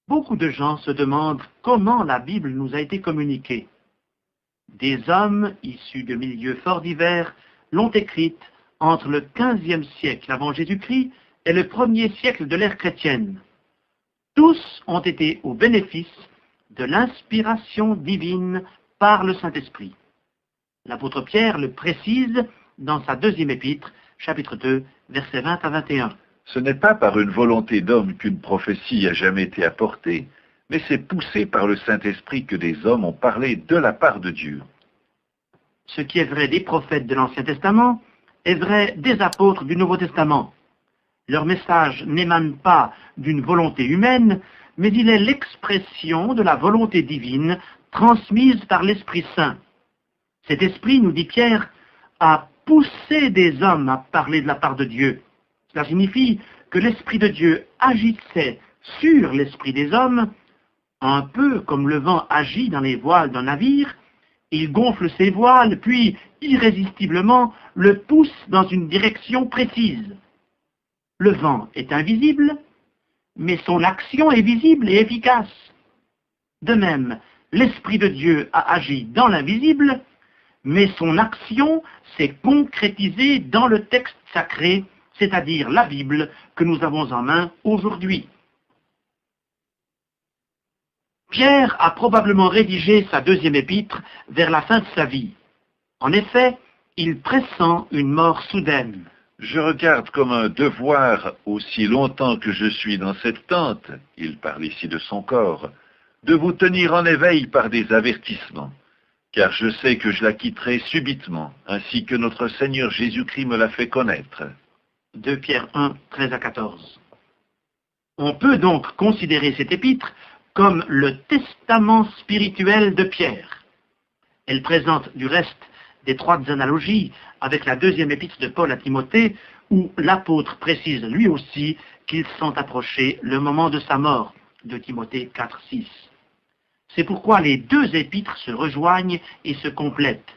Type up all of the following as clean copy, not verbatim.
Beaucoup de gens se demandent comment la Bible nous a été communiquée. Des hommes issus de milieux fort divers l'ont écrite entre le XVe siècle avant Jésus-Christ et le 1er siècle de l'ère chrétienne. Tous ont été au bénéfice de l'inspiration divine par le Saint-Esprit. L'apôtre Pierre le précise dans sa 2e épître, chapitre 2, versets 20 à 21. Ce n'est pas par une volonté d'homme qu'une prophétie a jamais été apportée, mais c'est poussé par le Saint-Esprit que des hommes ont parlé de la part de Dieu. Ce qui est vrai des prophètes de l'Ancien Testament est vrai des apôtres du Nouveau Testament. Leur message n'émane pas d'une volonté humaine, mais il est l'expression de la volonté divine transmise par l'Esprit Saint. Cet esprit, nous dit Pierre, a poussé des hommes à parler de la part de Dieu. Cela signifie que l'Esprit de Dieu agissait sur l'esprit des hommes, un peu comme le vent agit dans les voiles d'un navire. Il gonfle ses voiles, puis, irrésistiblement, le pousse dans une direction précise. Le vent est invisible, mais son action est visible et efficace. De même, l'Esprit de Dieu a agi dans l'invisible, mais son action s'est concrétisée dans le texte sacré, c'est-à-dire la Bible que nous avons en main aujourd'hui. Pierre a probablement rédigé sa 2e épître vers la fin de sa vie. En effet, il pressent une mort soudaine. Je regarde comme un devoir, aussi longtemps que je suis dans cette tente, il parle ici de son corps, de vous tenir en éveil par des avertissements, car je sais que je la quitterai subitement, ainsi que notre Seigneur Jésus-Christ me l'a fait connaître. 2 Pierre 1, 13 à 14. On peut donc considérer cette épître comme le testament spirituel de Pierre. Elle présente du reste d'étroites analogies avec la 2e épître de Paul à Timothée, où l'apôtre précise lui aussi qu'il sent approcher le moment de sa mort, de Timothée 4, 6. C'est pourquoi les 2 épîtres se rejoignent et se complètent.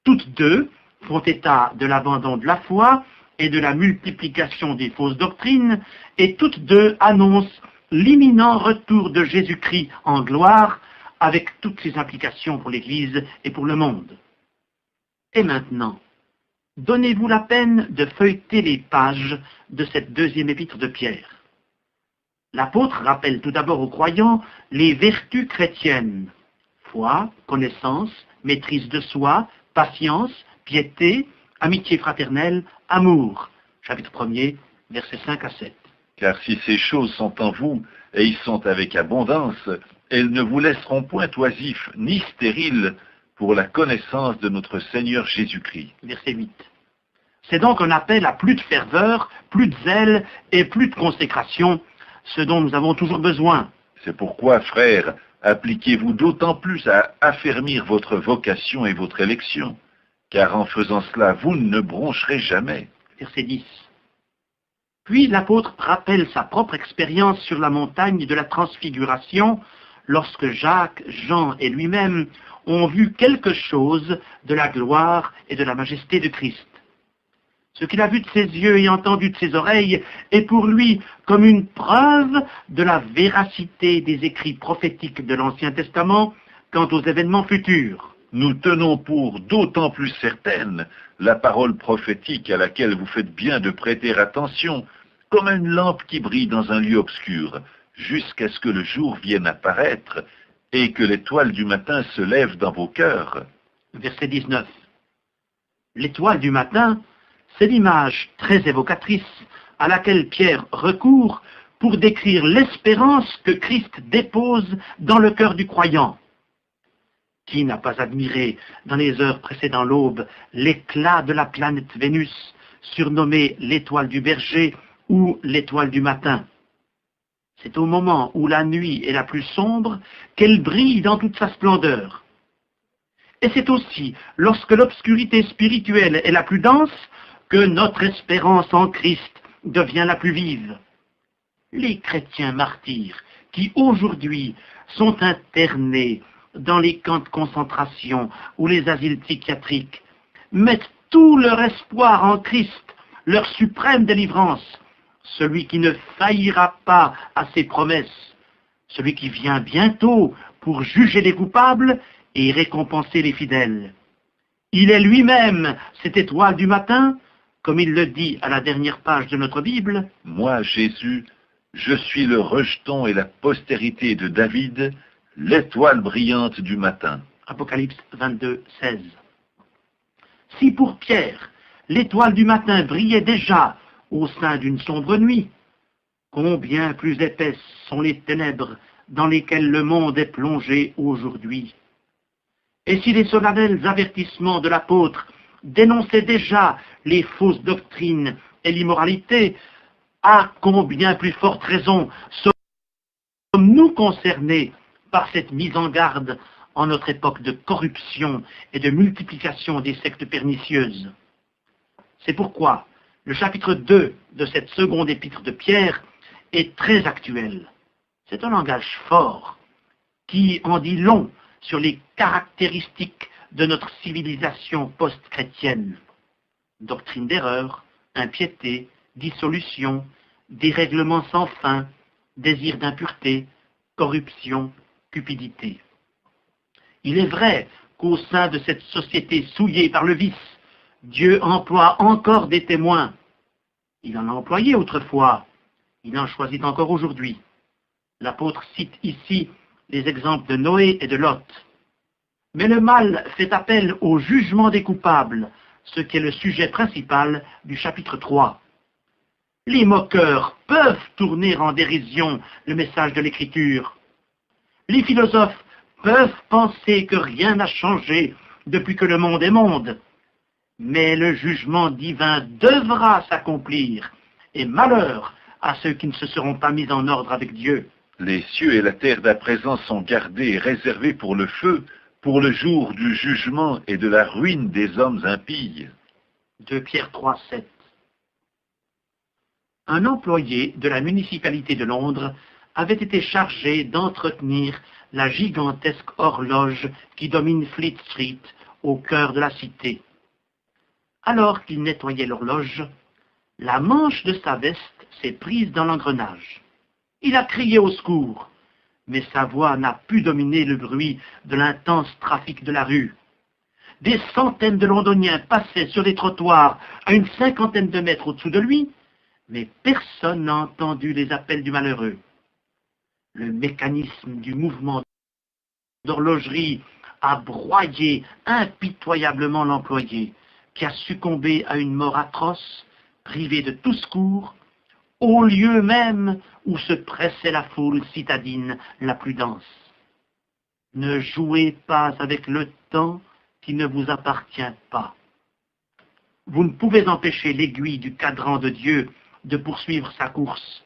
Toutes 2 font état de l'abandon de la foi et de la multiplication des fausses doctrines, et toutes 2 annoncent l'imminent retour de Jésus-Christ en gloire, avec toutes ses implications pour l'Église et pour le monde. Et maintenant, donnez-vous la peine de feuilleter les pages de cette 2e épître de Pierre. L'apôtre rappelle tout d'abord aux croyants les vertus chrétiennes: foi, connaissance, maîtrise de soi, patience, piété, amitié fraternelle, amour. Chapitre 1er, versets 5 à 7. Car si ces choses sont en vous, et y sont avec abondance, elles ne vous laisseront point oisifs ni stériles pour la connaissance de notre Seigneur Jésus-Christ. Verset 8. C'est donc un appel à plus de ferveur, plus de zèle et plus de consécration, ce dont nous avons toujours besoin. C'est pourquoi, frères, appliquez-vous d'autant plus à affermir votre vocation et votre élection, car en faisant cela, vous ne broncherez jamais. Verset 10. Puis l'apôtre rappelle sa propre expérience sur la montagne de la transfiguration, lorsque Jacques, Jean et lui-même ont vu quelque chose de la gloire et de la majesté de Christ. Ce qu'il a vu de ses yeux et entendu de ses oreilles est pour lui comme une preuve de la véracité des écrits prophétiques de l'Ancien Testament quant aux événements futurs. Nous tenons pour d'autant plus certaine la parole prophétique à laquelle vous faites bien de prêter attention, comme une lampe qui brille dans un lieu obscur, jusqu'à ce que le jour vienne apparaître et que l'étoile du matin se lève dans vos cœurs. Verset 19. L'étoile du matin, c'est l'image très évocatrice à laquelle Pierre recourt pour décrire l'espérance que Christ dépose dans le cœur du croyant. Qui n'a pas admiré, dans les heures précédant l'aube, l'éclat de la planète Vénus, surnommée l'étoile du berger ou l'étoile du matin? C'est au moment où la nuit est la plus sombre qu'elle brille dans toute sa splendeur. Et c'est aussi lorsque l'obscurité spirituelle est la plus dense que notre espérance en Christ devient la plus vive. Les chrétiens martyrs qui aujourd'hui sont internés dans les camps de concentration ou les asiles psychiatriques mettent tout leur espoir en Christ, leur suprême délivrance, celui qui ne faillira pas à ses promesses, celui qui vient bientôt pour juger les coupables et récompenser les fidèles. Il est lui-même cette étoile du matin, comme il le dit à la dernière page de notre Bible. Moi, Jésus, je suis le rejeton et la postérité de David, l'étoile brillante du matin. Apocalypse 22, 16. Si pour Pierre, l'étoile du matin brillait déjà au sein d'une sombre nuit, combien plus épaisses sont les ténèbres dans lesquelles le monde est plongé aujourd'hui. Et si les solennels avertissements de l'apôtre dénonçaient déjà les fausses doctrines et l'immoralité, à combien plus forte raison sommes-nous concernés par cette mise en garde en notre époque de corruption et de multiplication des sectes pernicieuses. C'est pourquoi le chapitre 2 de cette seconde épître de Pierre est très actuel. C'est un langage fort qui en dit long sur les caractéristiques de notre civilisation post-chrétienne. Doctrine d'erreur, impiété, dissolution, dérèglement sans fin, désir d'impureté, corruption, cupidité. Il est vrai qu'au sein de cette société souillée par le vice, Dieu emploie encore des témoins. Il en a employé autrefois, il en choisit encore aujourd'hui. L'apôtre cite ici les exemples de Noé et de Lot. Mais le mal fait appel au jugement des coupables, ce qui est le sujet principal du chapitre 3. Les moqueurs peuvent tourner en dérision le message de l'Écriture. Les philosophes peuvent penser que rien n'a changé depuis que le monde est monde. Mais le jugement divin devra s'accomplir, et malheur à ceux qui ne se seront pas mis en ordre avec Dieu. Les cieux et la terre d'à présent sont gardés et réservés pour le feu, pour le jour du jugement et de la ruine des hommes impies. 2 Pierre 3, 7. Un employé de la municipalité de Londres avait été chargé d'entretenir la gigantesque horloge qui domine Fleet Street, au cœur de la cité. Alors qu'il nettoyait l'horloge, la manche de sa veste s'est prise dans l'engrenage. Il a crié au secours, mais sa voix n'a pu dominer le bruit de l'intense trafic de la rue. Des centaines de Londoniens passaient sur les trottoirs à une 50aine de mètres au-dessous de lui, mais personne n'a entendu les appels du malheureux. Le mécanisme du mouvement d'horlogerie a broyé impitoyablement l'employé, qui a succombé à une mort atroce, privé de tout secours, au lieu même où se pressait la foule citadine la plus dense. Ne jouez pas avec le temps qui ne vous appartient pas. Vous ne pouvez empêcher l'aiguille du cadran de Dieu de poursuivre sa course.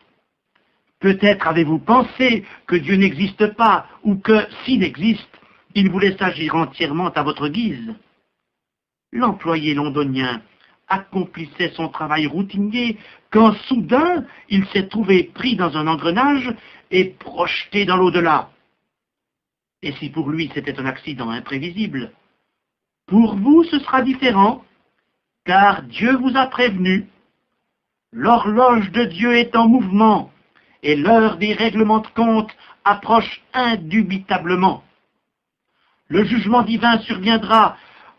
Peut-être avez-vous pensé que Dieu n'existe pas, ou que, s'il existe, il vous laisse agir entièrement à votre guise. L'employé londonien accomplissait son travail routinier quand soudain il s'est trouvé pris dans un engrenage et projeté dans l'au-delà. Et si pour lui c'était un accident imprévisible, pour vous ce sera différent, car Dieu vous a prévenu. L'horloge de Dieu est en mouvement et l'heure des règlements de compte approche indubitablement. Le jugement divin surviendra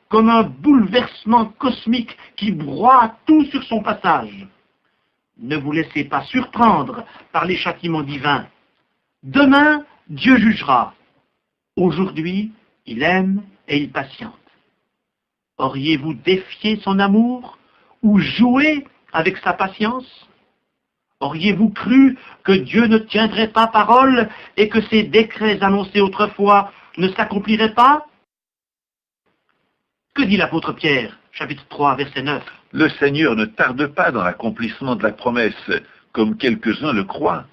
comme un bouleversement cosmique qui broie tout sur son passage. Ne vous laissez pas surprendre par les châtiments divins. Demain, Dieu jugera. Aujourd'hui, il aime et il patiente. Auriez-vous défié son amour ou joué avec sa patience? Auriez-vous cru que Dieu ne tiendrait pas parole et que ses décrets annoncés autrefois ne s'accompliraient pas? Que dit l'apôtre Pierre, chapitre 3, verset 9? Le Seigneur ne tarde pas dans l'accomplissement de la promesse, comme quelques-uns le croient,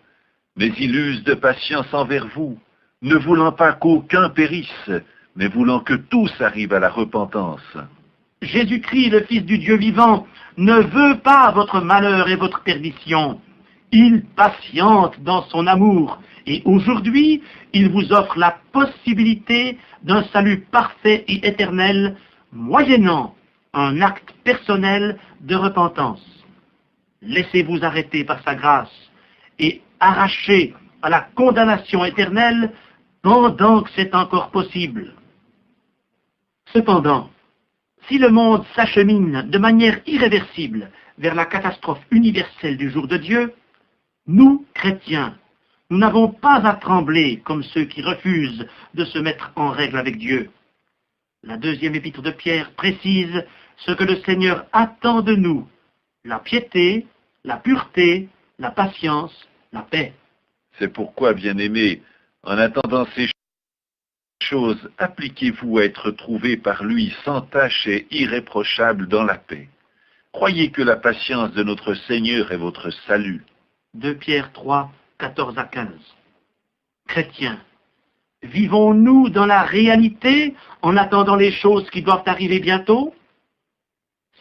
mais il use de patience envers vous, ne voulant pas qu'aucun périsse, mais voulant que tous arrivent à la repentance. Jésus-Christ, le Fils du Dieu vivant, ne veut pas votre malheur et votre perdition. Il patiente dans son amour, et aujourd'hui, il vous offre la possibilité d'un salut parfait et éternel, moyennant un acte personnel de repentance. Laissez-vous arrêter par sa grâce et arrachez à la condamnation éternelle pendant que c'est encore possible. Cependant, si le monde s'achemine de manière irréversible vers la catastrophe universelle du jour de Dieu, nous, chrétiens, nous n'avons pas à trembler comme ceux qui refusent de se mettre en règle avec Dieu. La deuxième épître de Pierre précise ce que le Seigneur attend de nous: la piété, la pureté, la patience, la paix. C'est pourquoi, bien-aimés, en attendant ces choses, appliquez-vous à être trouvés par lui sans tache et irréprochable dans la paix. Croyez que la patience de notre Seigneur est votre salut. 2 Pierre 3, 14 à 15. Chrétiens, vivons-nous dans la réalité en attendant les choses qui doivent arriver bientôt?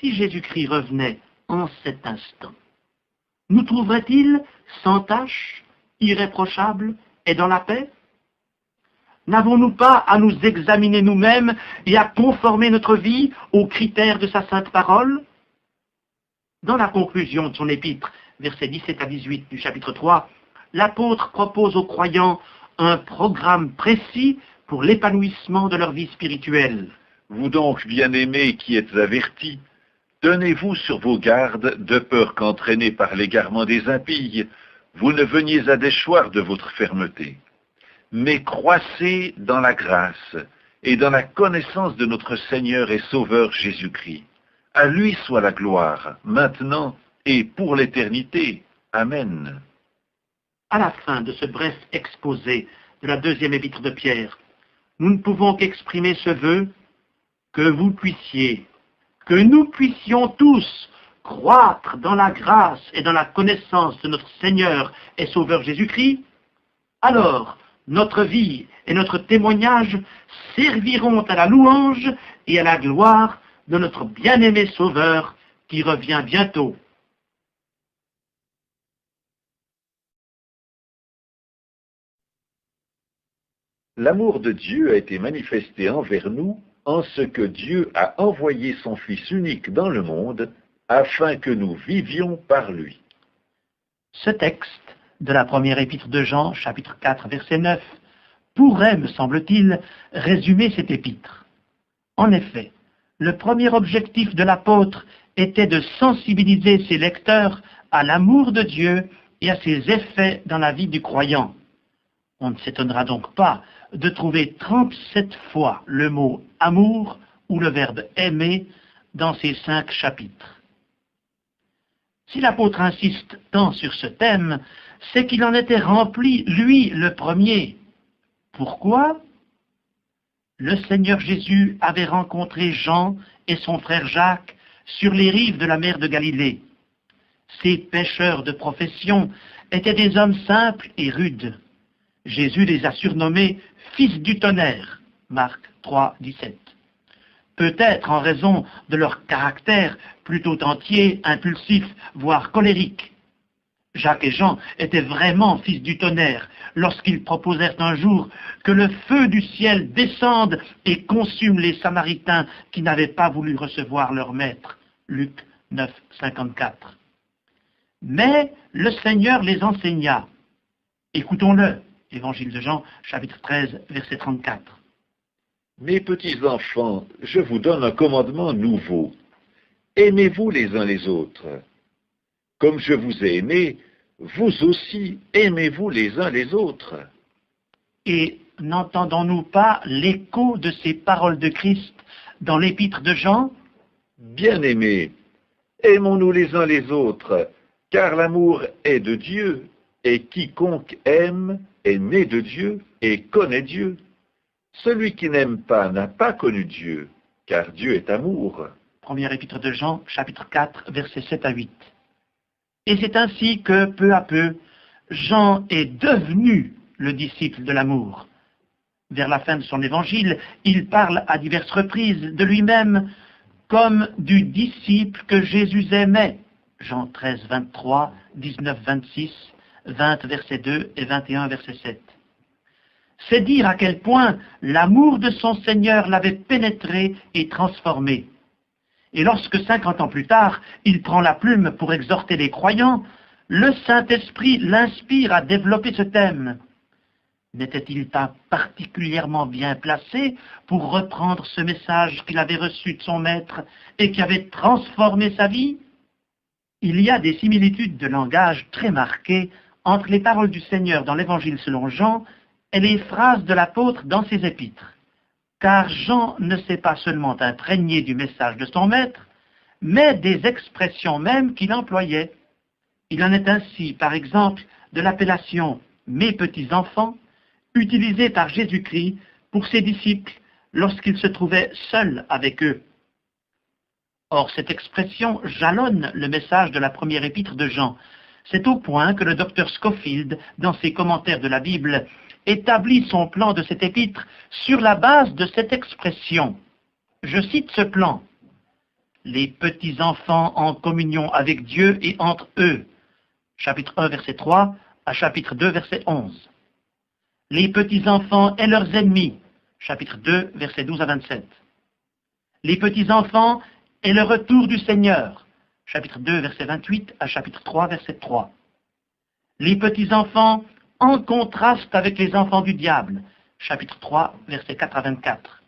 Si Jésus-Christ revenait en cet instant, nous trouverait-il sans tache, irréprochable et dans la paix? N'avons-nous pas à nous examiner nous-mêmes et à conformer notre vie aux critères de sa sainte parole? Dans la conclusion de son épître, versets 17 à 18 du chapitre 3, l'apôtre propose aux croyants un programme précis pour l'épanouissement de leur vie spirituelle. Vous donc, bien-aimés qui êtes avertis, tenez-vous sur vos gardes, de peur qu'entraînés par l'égarement des impies, vous ne veniez à déchoir de votre fermeté. Mais croissez dans la grâce et dans la connaissance de notre Seigneur et Sauveur Jésus-Christ. À lui soit la gloire, maintenant et pour l'éternité. Amen. À la fin de ce bref exposé de la deuxième épître de Pierre, nous ne pouvons qu'exprimer ce vœu: que vous puissiez, que nous puissions tous croître dans la grâce et dans la connaissance de notre Seigneur et Sauveur Jésus-Christ. Alors, notre vie et notre témoignage serviront à la louange et à la gloire de notre bien-aimé Sauveur qui revient bientôt. L'amour de Dieu a été manifesté envers nous en ce que Dieu a envoyé son Fils unique dans le monde afin que nous vivions par lui. Ce texte de la première épître de Jean, chapitre 4, verset 9, pourrait, me semble-t-il, résumer cette épître. En effet, le premier objectif de l'apôtre était de sensibiliser ses lecteurs à l'amour de Dieu et à ses effets dans la vie du croyant. On ne s'étonnera donc pas de trouver 37 fois le mot « amour » ou le verbe « aimer » dans ces 5 chapitres. Si l'apôtre insiste tant sur ce thème, c'est qu'il en était rempli, lui, le premier. Pourquoi? Le Seigneur Jésus avait rencontré Jean et son frère Jacques sur les rives de la mer de Galilée. Ces pêcheurs de profession étaient des hommes simples et rudes. Jésus les a surnommés « fils du tonnerre » Marc 3, 17. Peut-être en raison de leur caractère plutôt entier, impulsif, voire colérique. Jacques et Jean étaient vraiment fils du tonnerre lorsqu'ils proposèrent un jour que le feu du ciel descende et consume les Samaritains qui n'avaient pas voulu recevoir leur maître. Luc 9, 54. Mais le Seigneur les enseigna. Écoutons-le. Évangile de Jean, chapitre 13, verset 34. Mes petits enfants, je vous donne un commandement nouveau. Aimez-vous les uns les autres. Comme je vous ai aimé, vous aussi aimez-vous les uns les autres. Et n'entendons-nous pas l'écho de ces paroles de Christ dans l'épître de Jean? Bien-aimés, aimons-nous les uns les autres, car l'amour est de Dieu, et quiconque aime est né de Dieu et connaît Dieu. Celui qui n'aime pas n'a pas connu Dieu, car Dieu est amour. Première épître de Jean, chapitre 4, versets 7 à 8. Et c'est ainsi que, peu à peu, Jean est devenu le disciple de l'amour. Vers la fin de son évangile, il parle à diverses reprises de lui-même comme du disciple que Jésus aimait. Jean 13, 23, 19, 26, 20, verset 2 et 21, verset 7. C'est dire à quel point l'amour de son Seigneur l'avait pénétré et transformé. Et lorsque 50 ans plus tard, il prend la plume pour exhorter les croyants, Le Saint-Esprit l'inspire à développer ce thème. N'était-il pas particulièrement bien placé pour reprendre ce message qu'il avait reçu de son maître et qui avait transformé sa vie? Il y a des similitudes de langage très marquées entre les paroles du Seigneur dans l'Évangile selon Jean et les phrases de l'apôtre dans ses épîtres. Car Jean ne s'est pas seulement imprégné du message de son maître, mais des expressions même qu'il employait. Il en est ainsi, par exemple, de l'appellation « mes petits-enfants » utilisée par Jésus-Christ pour ses disciples lorsqu'il se trouvait seul avec eux. Or, cette expression jalonne le message de la première épître de Jean. C'est au point que le docteur Scofield, dans ses commentaires de la Bible, établit son plan de cette épître sur la base de cette expression. Je cite ce plan. « Les petits-enfants en communion avec Dieu et entre eux » chapitre 1, verset 3 à chapitre 2, verset 11. « Les petits-enfants et leurs ennemis » chapitre 2, verset 12 à 27. « Les petits-enfants et le retour du Seigneur » chapitre 2, verset 28 à chapitre 3, verset 3. « Les petits-enfants en contraste avec les enfants du diable » chapitre 3, verset 4 à 24.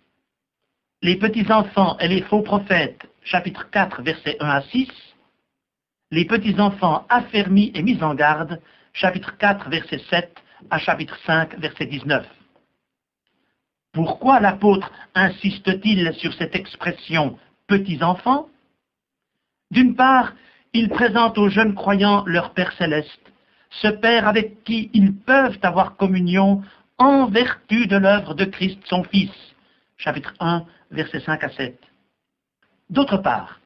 « Les petits-enfants et les faux prophètes » chapitre 4, verset 1 à 6. Les petits-enfants affermis et mis en garde, chapitre 4, verset 7 à chapitre 5, verset 19. Pourquoi l'apôtre insiste-t-il sur cette expression « petits-enfants » ? D'une part, il présente aux jeunes croyants leur Père céleste, ce Père avec qui ils peuvent avoir communion en vertu de l'œuvre de Christ son Fils, chapitre 1, verset 5 à 7. D'autre part,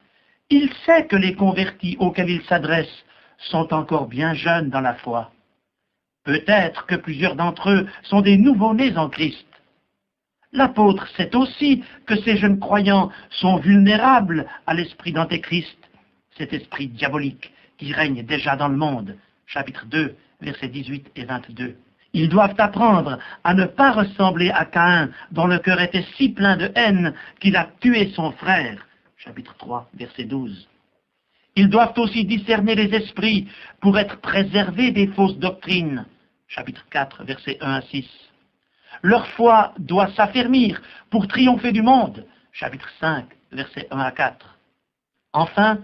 il sait que les convertis auxquels il s'adresse sont encore bien jeunes dans la foi. Peut-être que plusieurs d'entre eux sont des nouveau-nés en Christ. L'apôtre sait aussi que ces jeunes croyants sont vulnérables à l'esprit d'Antéchrist, cet esprit diabolique qui règne déjà dans le monde. Chapitre 2, versets 18 et 22. Ils doivent apprendre à ne pas ressembler à Caïn, dont le cœur était si plein de haine qu'il a tué son frère. Chapitre 3, verset 12. Ils doivent aussi discerner les esprits pour être préservés des fausses doctrines. Chapitre 4, versets 1 à 6. Leur foi doit s'affermir pour triompher du monde. Chapitre 5, versets 1 à 4. Enfin,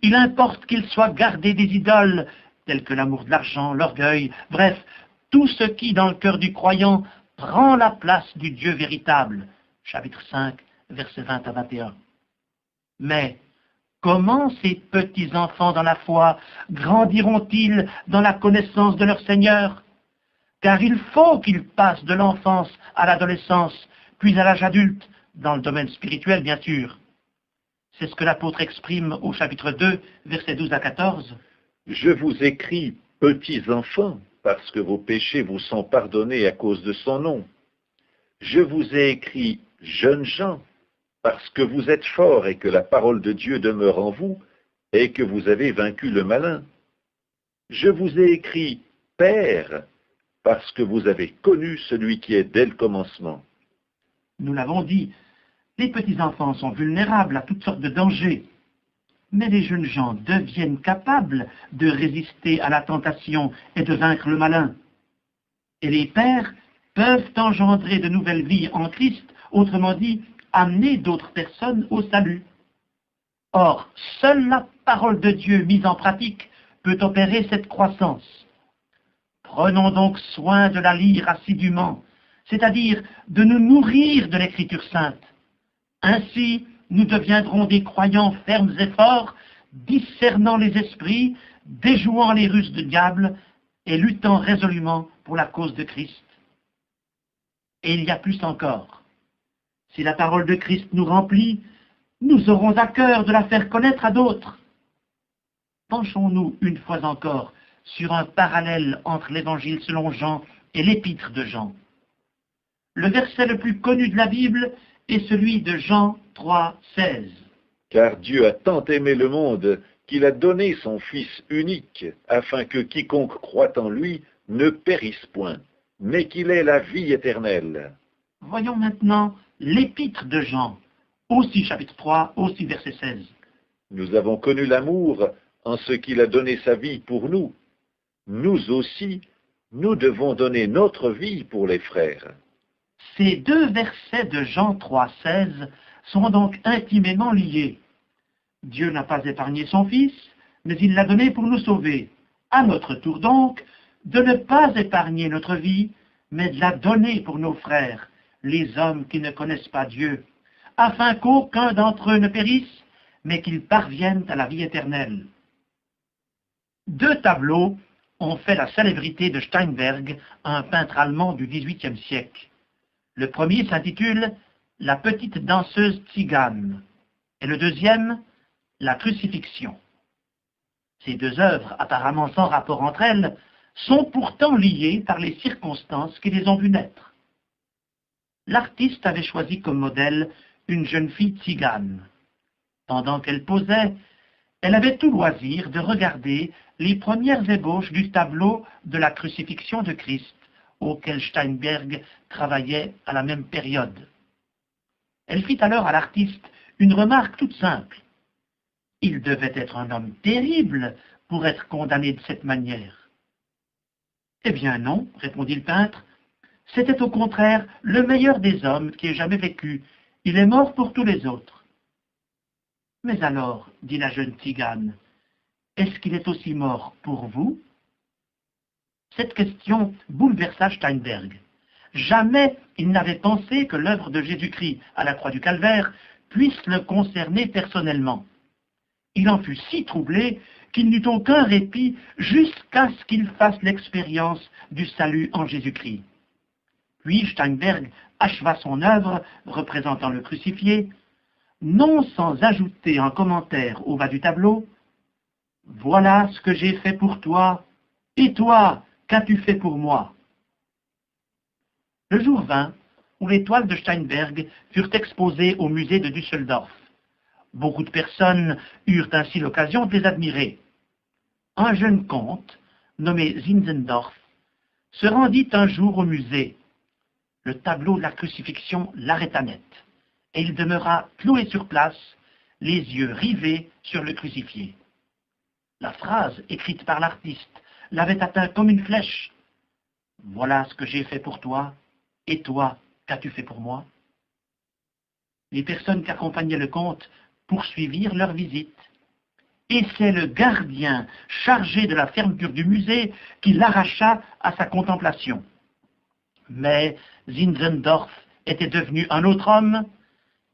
il importe qu'ils soient gardés des idoles, telles que l'amour de l'argent, l'orgueil, bref, tout ce qui, dans le cœur du croyant, prend la place du Dieu véritable. Chapitre 5, versets 20 à 21. Mais comment ces petits-enfants dans la foi grandiront-ils dans la connaissance de leur Seigneur? Car il faut qu'ils passent de l'enfance à l'adolescence, puis à l'âge adulte, dans le domaine spirituel bien sûr. C'est ce que l'apôtre exprime au chapitre 2, versets 12 à 14. « Je vous écris, petits enfants, parce que vos péchés vous sont pardonnés à cause de son nom. Je vous ai écrit, jeunes gens, parce que vous êtes forts et que la parole de Dieu demeure en vous, et que vous avez vaincu le malin. Je vous ai écrit, pères, parce que vous avez connu celui qui est dès le commencement. » Nous l'avons dit, les petits-enfants sont vulnérables à toutes sortes de dangers. Mais les jeunes gens deviennent capables de résister à la tentation et de vaincre le malin. Et les pères peuvent engendrer de nouvelles vies en Christ, autrement dit, amener d'autres personnes au salut. Or, seule la parole de Dieu mise en pratique peut opérer cette croissance. Prenons donc soin de la lire assidûment, c'est-à-dire de nous nourrir de l'Écriture sainte. Ainsi, nous deviendrons des croyants fermes et forts, discernant les esprits, déjouant les ruses du diable et luttant résolument pour la cause de Christ. Et il y a plus encore. Si la parole de Christ nous remplit, nous aurons à cœur de la faire connaître à d'autres. Penchons-nous une fois encore sur un parallèle entre l'Évangile selon Jean et l'Épître de Jean. Le verset le plus connu de la Bible est celui de Jean 3, 16. « Car Dieu a tant aimé le monde qu'il a donné son Fils unique, afin que quiconque croit en lui ne périsse point, mais qu'il ait la vie éternelle. » Voyons maintenant l'Épître de Jean, aussi chapitre 3, aussi verset 16. « Nous avons connu l'amour en ce qu'il a donné sa vie pour nous, nous aussi, nous devons donner notre vie pour les frères. Ces deux versets de Jean 3,16 sont donc intimement liés. Dieu n'a pas épargné son Fils, mais il l'a donné pour nous sauver. À notre tour donc, de ne pas épargner notre vie, mais de la donner pour nos frères, les hommes qui ne connaissent pas Dieu, afin qu'aucun d'entre eux ne périsse, mais qu'ils parviennent à la vie éternelle. Deux tableaux ont fait la célébrité de Steinberg, un peintre allemand du XVIIIe siècle. Le premier s'intitule « La petite danseuse tzigane » et le deuxième « La crucifixion ». Ces deux œuvres, apparemment sans rapport entre elles, sont pourtant liées par les circonstances qui les ont vues naître. L'artiste avait choisi comme modèle une jeune fille tzigane. Pendant qu'elle posait, elle avait tout loisir de regarder les premières ébauches du tableau de la crucifixion de Christ, auquel Steinberg travaillait à la même période. Elle fit alors à l'artiste une remarque toute simple. Il devait être un homme terrible pour être condamné de cette manière. Eh bien non, répondit le peintre, c'était au contraire le meilleur des hommes qui ait jamais vécu. Il est mort pour tous les autres. Mais alors, dit la jeune tzigane, est-ce qu'il est aussi mort pour vous? Cette question bouleversa Steinberg. Jamais il n'avait pensé que l'œuvre de Jésus-Christ à la croix du Calvaire puisse le concerner personnellement. Il en fut si troublé qu'il n'eut aucun répit jusqu'à ce qu'il fasse l'expérience du salut en Jésus-Christ. Puis Steinberg acheva son œuvre représentant le crucifié, non sans ajouter en commentaire au bas du tableau « Voilà ce que j'ai fait pour toi, et toi, qu'as-tu fait pour moi ?» Le jour vint où les toiles de Steinberg furent exposées au musée de Düsseldorf. Beaucoup de personnes eurent ainsi l'occasion de les admirer. Un jeune comte, nommé Zinzendorf, se rendit un jour au musée. Le tableau de la crucifixion l'arrêta net, et il demeura cloué sur place, les yeux rivés sur le crucifié. La phrase écrite par l'artiste l'avait atteint comme une flèche. « Voilà ce que j'ai fait pour toi, et toi, qu'as-tu fait pour moi ?» Les personnes qui accompagnaient le comte poursuivirent leur visite. Et c'est le gardien chargé de la fermeture du musée qui l'arracha à sa contemplation. Mais Zinzendorf était devenu un autre homme.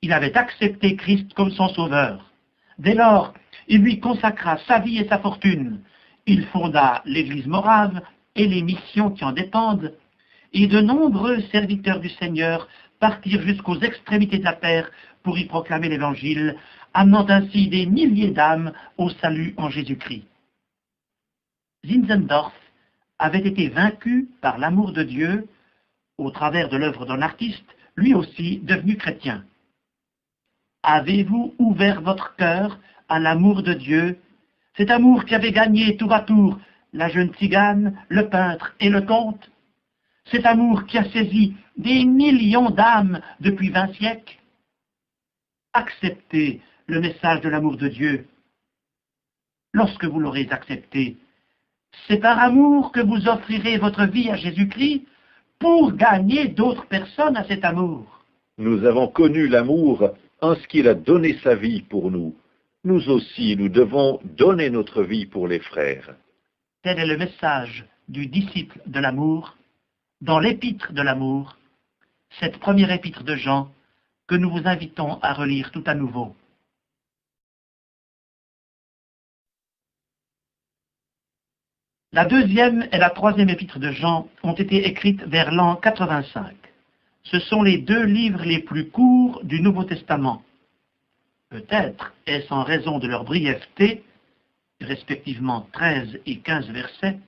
Il avait accepté Christ comme son sauveur. Dès lors, il lui consacra sa vie et sa fortune. Il fonda l'église morave et les missions qui en dépendent, et de nombreux serviteurs du Seigneur partirent jusqu'aux extrémités de la terre pour y proclamer l'Évangile, amenant ainsi des milliers d'âmes au salut en Jésus-Christ. Zinzendorf avait été vaincu par l'amour de Dieu au travers de l'œuvre d'un artiste, lui aussi devenu chrétien. Avez-vous ouvert votre cœur à l'amour de Dieu, cet amour qui avait gagné tour à tour la jeune tzigane, le peintre et le comte, cet amour qui a saisi des millions d'âmes depuis 20 siècles? Acceptez le message de l'amour de Dieu. Lorsque vous l'aurez accepté, c'est par amour que vous offrirez votre vie à Jésus-Christ pour gagner d'autres personnes à cet amour. Nous avons connu l'amour en ce qu'il a donné sa vie pour nous. Nous aussi, nous devons donner notre vie pour les frères. Tel est le message du disciple de l'amour dans l'épître de l'amour, cette première épître de Jean que nous vous invitons à relire tout à nouveau. La deuxième et la troisième épître de Jean ont été écrites vers l'an 85. Ce sont les deux livres les plus courts du Nouveau Testament. Peut-être est-ce en raison de leur brièveté, respectivement 13 et 15 versets,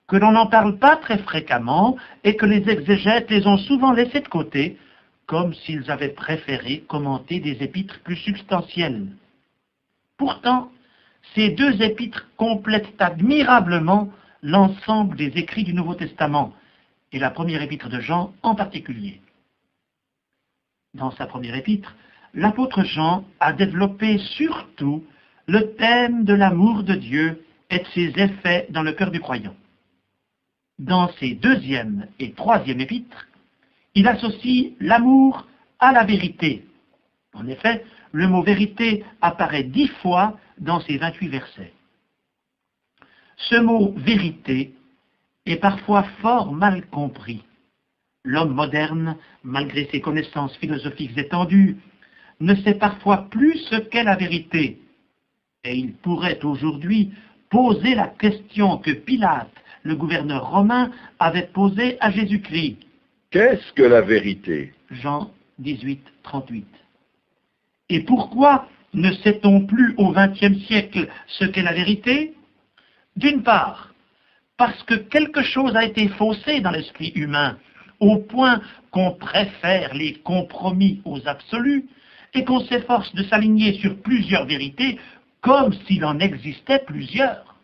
que l'on n'en parle pas très fréquemment et que les exégètes les ont souvent laissés de côté, comme s'ils avaient préféré commenter des épîtres plus substantielles. Pourtant, ces deux épîtres complètent admirablement l'ensemble des écrits du Nouveau Testament, et la première épître de Jean en particulier. Dans sa première épître, l'apôtre Jean a développé surtout le thème de l'amour de Dieu et de ses effets dans le cœur du croyant. Dans ses deuxième et troisième épîtres, il associe l'amour à la vérité. En effet, le mot vérité apparaît 10 fois dans ces 28 versets. Ce mot vérité est parfois fort mal compris. L'homme moderne, malgré ses connaissances philosophiques étendues, ne sait parfois plus ce qu'est la vérité. Et il pourrait aujourd'hui poser la question que Pilate, le gouverneur romain, avait posée à Jésus-Christ. Qu'est-ce que la vérité? Jean 18, 38. Et pourquoi ne sait-on plus au XXe siècle ce qu'est la vérité? D'une part, parce que quelque chose a été faussé dans l'esprit humain, au point qu'on préfère les compromis aux absolus, et qu'on s'efforce de s'aligner sur plusieurs vérités comme s'il en existait plusieurs.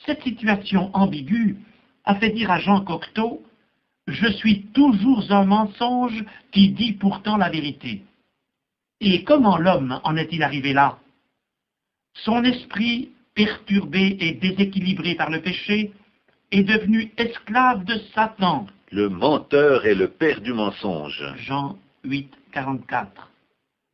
Cette situation ambiguë a fait dire à Jean Cocteau « Je suis toujours un mensonge qui dit pourtant la vérité ». Et comment l'homme en est-il arrivé là? Son esprit, perturbé et déséquilibré par le péché, est devenu esclave de Satan. Le menteur est le père du mensonge. Jean 8, 44.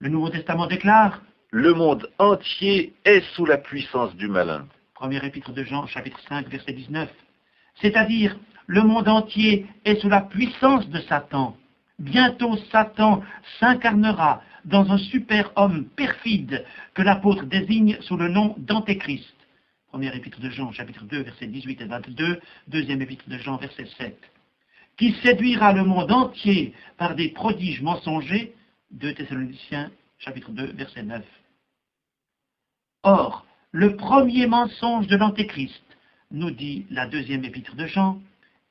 Le Nouveau Testament déclare Le monde entier est sous la puissance du malin. Premier épître de Jean, chapitre 5, verset 19. C'est-à-dire, le monde entier est sous la puissance de Satan. Bientôt Satan s'incarnera dans un super-homme perfide que l'apôtre désigne sous le nom d'Antéchrist. Premier épître de Jean, chapitre 2, versets 18 et 22, deuxième épître de Jean, verset 7. Qui séduira le monde entier par des prodiges mensongers, 2 Thessaloniciens, chapitre 2, verset 9. Or, le premier mensonge de l'Antéchrist, nous dit la deuxième épître de Jean,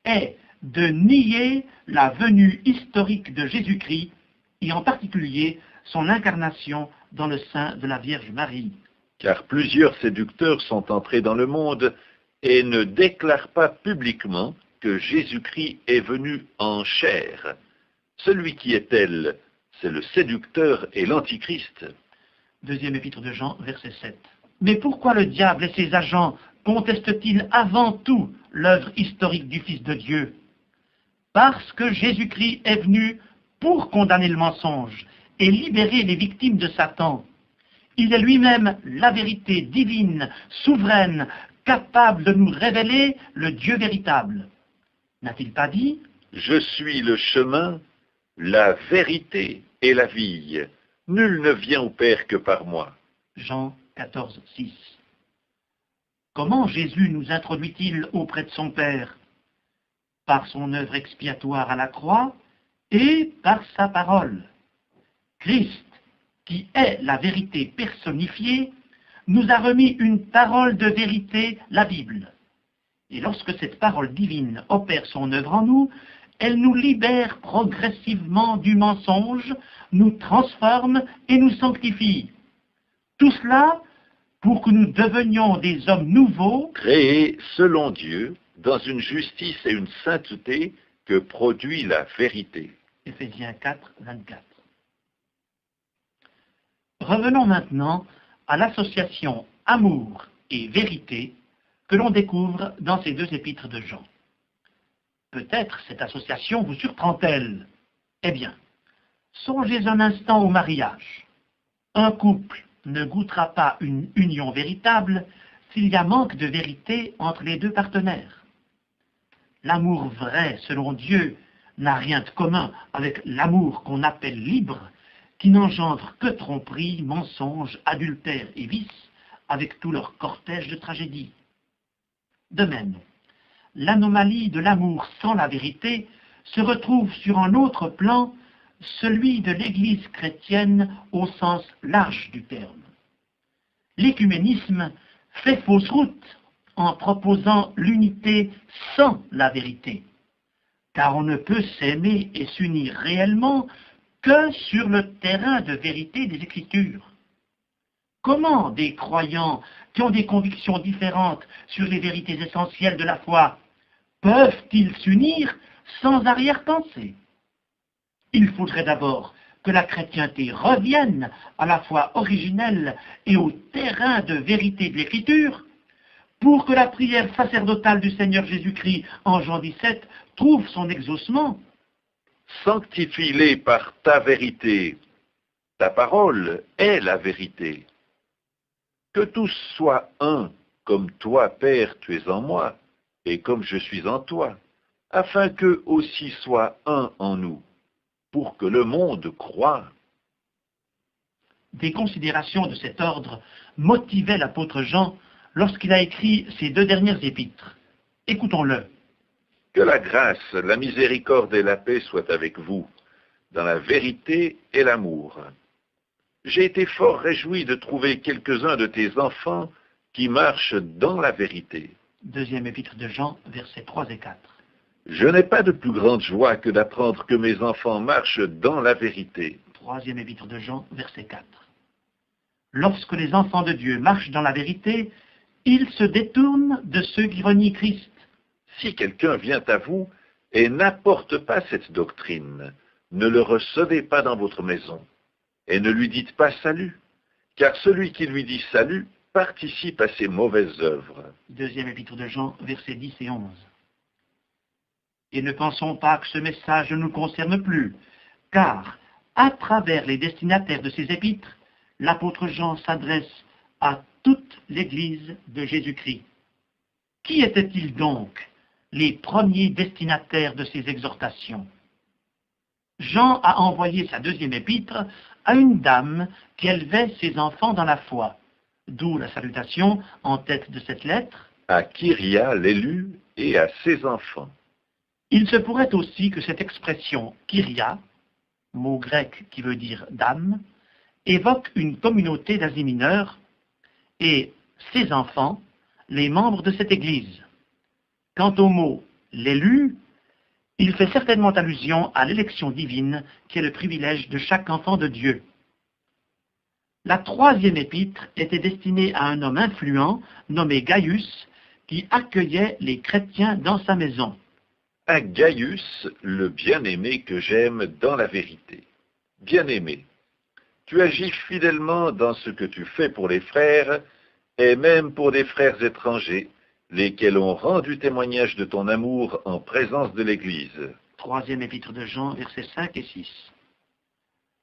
est de nier la venue historique de Jésus-Christ, et en particulier son incarnation dans le sein de la Vierge Marie. Car plusieurs séducteurs sont entrés dans le monde et ne déclarent pas publiquement que Jésus-Christ est venu en chair. Celui qui est elle, c'est le séducteur et l'antichrist. Deuxième épître de Jean, verset 7. Mais pourquoi le diable et ses agents contestent-ils avant tout l'œuvre historique du Fils de Dieu? Parce que Jésus-Christ est venu pour condamner le mensonge et libérer les victimes de Satan. Il est lui-même la vérité divine, souveraine, capable de nous révéler le Dieu véritable. N'a-t-il pas dit? Je suis le chemin, la vérité et la vie. Nul ne vient au Père que par moi. Jean 14, 6. Comment Jésus nous introduit-il auprès de son Père? Par son œuvre expiatoire à la croix et par sa parole. Christ, qui est la vérité personnifiée, nous a remis une parole de vérité, la Bible. Et lorsque cette parole divine opère son œuvre en nous, elle nous libère progressivement du mensonge, nous transforme et nous sanctifie. Tout cela pour que nous devenions des hommes nouveaux, créés selon Dieu, dans une justice et une sainteté que produit la vérité. Éphésiens 4, 24. Revenons maintenant à l'association amour et vérité que l'on découvre dans ces deux épîtres de Jean. Peut-être cette association vous surprend-elle. Eh bien, songez un instant au mariage. Un couple ne goûtera pas une union véritable s'il y a manque de vérité entre les deux partenaires. L'amour vrai, selon Dieu, n'a rien de commun avec l'amour qu'on appelle libre, qui n'engendre que tromperie, mensonge, adultère et vice, avec tout leur cortège de tragédies. De même, l'anomalie de l'amour sans la vérité se retrouve sur un autre plan, celui de l'Église chrétienne au sens large du terme. L'écuménisme fait fausse route en proposant l'unité sans la vérité, car on ne peut s'aimer et s'unir réellement que sur le terrain de vérité des Écritures. Comment des croyants qui ont des convictions différentes sur les vérités essentielles de la foi peuvent-ils s'unir sans arrière-pensée? Il faudrait d'abord que la chrétienté revienne à la foi originelle et au terrain de vérité de l'Écriture pour que la prière sacerdotale du Seigneur Jésus-Christ en Jean 17 trouve son exaucement. Sanctifie-les par ta vérité. Ta parole est la vérité. Que tous soient un, comme toi, Père, tu es en moi, et comme je suis en toi, afin qu'eux aussi soient un en nous, pour que le monde croie. Des considérations de cet ordre motivaient l'apôtre Jean lorsqu'il a écrit ces 2 dernières épîtres. Écoutons-le. Que la grâce, la miséricorde et la paix soient avec vous, dans la vérité et l'amour. J'ai été fort réjoui de trouver quelques-uns de tes enfants qui marchent dans la vérité. 2e épître de Jean, versets 3 et 4. Je n'ai pas de plus grande joie que d'apprendre que mes enfants marchent dans la vérité. 3e épître de Jean, verset 4. Lorsque les enfants de Dieu marchent dans la vérité, ils se détournent de ceux qui renient Christ. Si quelqu'un vient à vous et n'apporte pas cette doctrine, ne le recevez pas dans votre maison, et ne lui dites pas salut, car celui qui lui dit salut participe à ses mauvaises œuvres. 2e épître de Jean, versets 10 et 11. Et ne pensons pas que ce message ne nous concerne plus, car, à travers les destinataires de ces épîtres, l'apôtre Jean s'adresse à toute l'Église de Jésus-Christ. Qui étaient-ils donc, les premiers destinataires de ces exhortations? Jean a envoyé sa 2e épître à une dame qui élevait ses enfants dans la foi, d'où la salutation en tête de cette lettre. À Kyria, l'élu, et à ses enfants. Il se pourrait aussi que cette expression Kyria, mot grec qui veut dire dame, évoque une communauté d'Asie mineure et ses enfants, les membres de cette Église. Quant au mot l'élu, il fait certainement allusion à l'élection divine qui est le privilège de chaque enfant de Dieu. La 3e épître était destinée à un homme influent nommé Gaius qui accueillait les chrétiens dans sa maison. À Gaius, le bien-aimé que j'aime dans la vérité. Bien-aimé, tu agis fidèlement dans ce que tu fais pour les frères, et même pour des frères étrangers, lesquels ont rendu témoignage de ton amour en présence de l'Église. 3e épître de Jean, versets 5 et 6.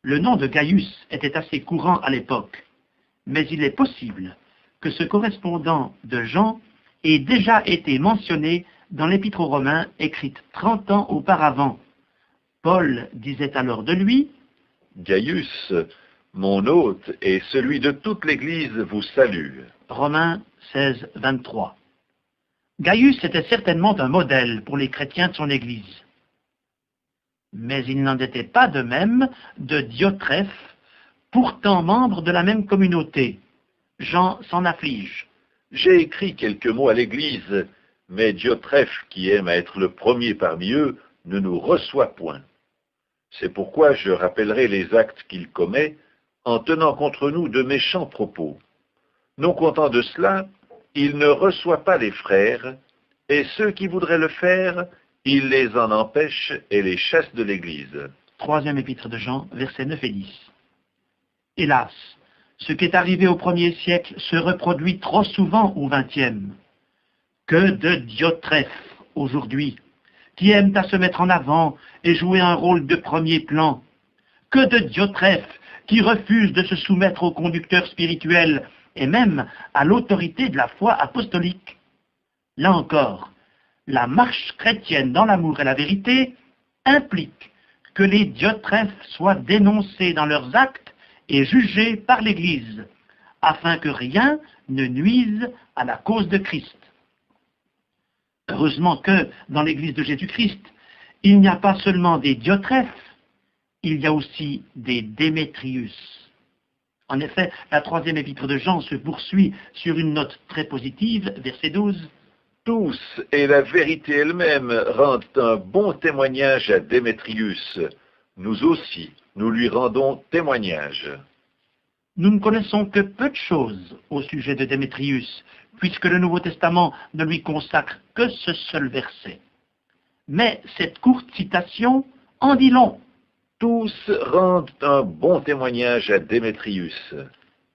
Le nom de Gaius était assez courant à l'époque, mais il est possible que ce correspondant de Jean ait déjà été mentionné dans l'Épître aux Romains écrite 30 ans auparavant. Paul disait alors de lui, « Gaius, mon hôte et celui de toute l'Église vous salue. » Romains 16, 23. Gaius était certainement un modèle pour les chrétiens de son Église. Mais il n'en était pas de même de Diotrephe, pourtant membre de la même communauté. Jean s'en afflige. « J'ai écrit quelques mots à l'Église, mais Diotrephe, qui aime à être le premier parmi eux, ne nous reçoit point. C'est pourquoi je rappellerai les actes qu'il commet, en tenant contre nous de méchants propos. Non content de cela, il ne reçoit pas les frères, et ceux qui voudraient le faire, il les en empêche et les chasse de l'Église. » 3e épître de Jean, versets 9 et 10. Hélas, ce qui est arrivé au 1er siècle se reproduit trop souvent au 20e. Que de Diotrephes aujourd'hui, qui aiment à se mettre en avant et jouer un rôle de premier plan. Que de Diotrephes qui refusent de se soumettre au conducteur spirituel et même à l'autorité de la foi apostolique. Là encore, la marche chrétienne dans l'amour et la vérité implique que les Diotrephes soient dénoncés dans leurs actes et jugés par l'Église, afin que rien ne nuise à la cause de Christ. Heureusement que, dans l'Église de Jésus-Christ, il n'y a pas seulement des Diotrephes, il y a aussi des Démétrius. En effet, la 3e épître de Jean se poursuit sur une note très positive, verset 12. « Tous, et la vérité elle-même, rendent un bon témoignage à Démétrius. Nous aussi, nous lui rendons témoignage. » Nous ne connaissons que peu de choses au sujet de Démétrius, puisque le Nouveau Testament ne lui consacre que ce seul verset. Mais cette courte citation en dit long. Tous rendent un bon témoignage à Démétrius.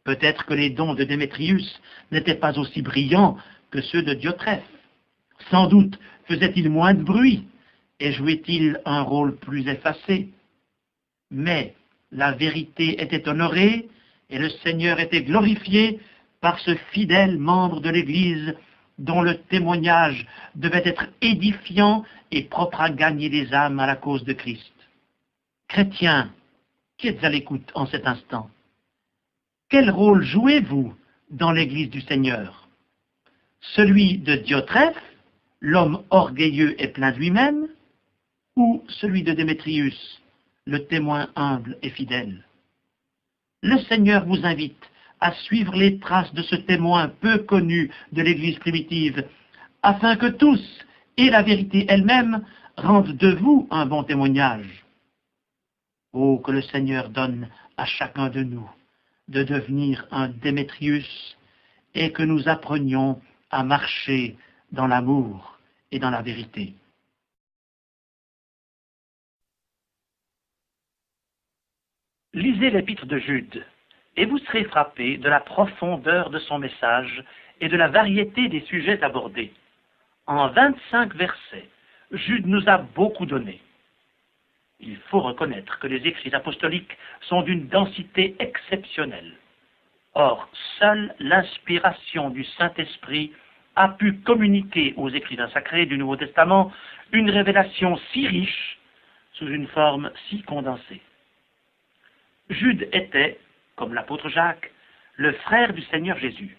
Peut-être que les dons de Démétrius n'étaient pas aussi brillants que ceux de Diotrephe. Sans doute faisait-il moins de bruit et jouait-il un rôle plus effacé. Mais la vérité était honorée et le Seigneur était glorifié par ce fidèle membre de l'Église dont le témoignage devait être édifiant et propre à gagner des âmes à la cause de Christ. Chrétiens, qui êtes à l'écoute en cet instant, quel rôle jouez-vous dans l'Église du Seigneur? Celui de Diotrephe, l'homme orgueilleux et plein de lui-même, ou celui de Démétrius, le témoin humble et fidèle? Le Seigneur vous invite à suivre les traces de ce témoin peu connu de l'Église primitive, afin que tous, et la vérité elle-même, rendent de vous un bon témoignage. Oh, que le Seigneur donne à chacun de nous de devenir un Démétrius et que nous apprenions à marcher dans l'amour et dans la vérité. Lisez l'épître de Jude, et vous serez frappés de la profondeur de son message et de la variété des sujets abordés. En 25 versets, Jude nous a beaucoup donné. Il faut reconnaître que les écrits apostoliques sont d'une densité exceptionnelle. Or, seule l'inspiration du Saint-Esprit a pu communiquer aux écrivains sacrés du Nouveau Testament une révélation si riche sous une forme si condensée. Jude était, comme l'apôtre Jacques, le frère du Seigneur Jésus.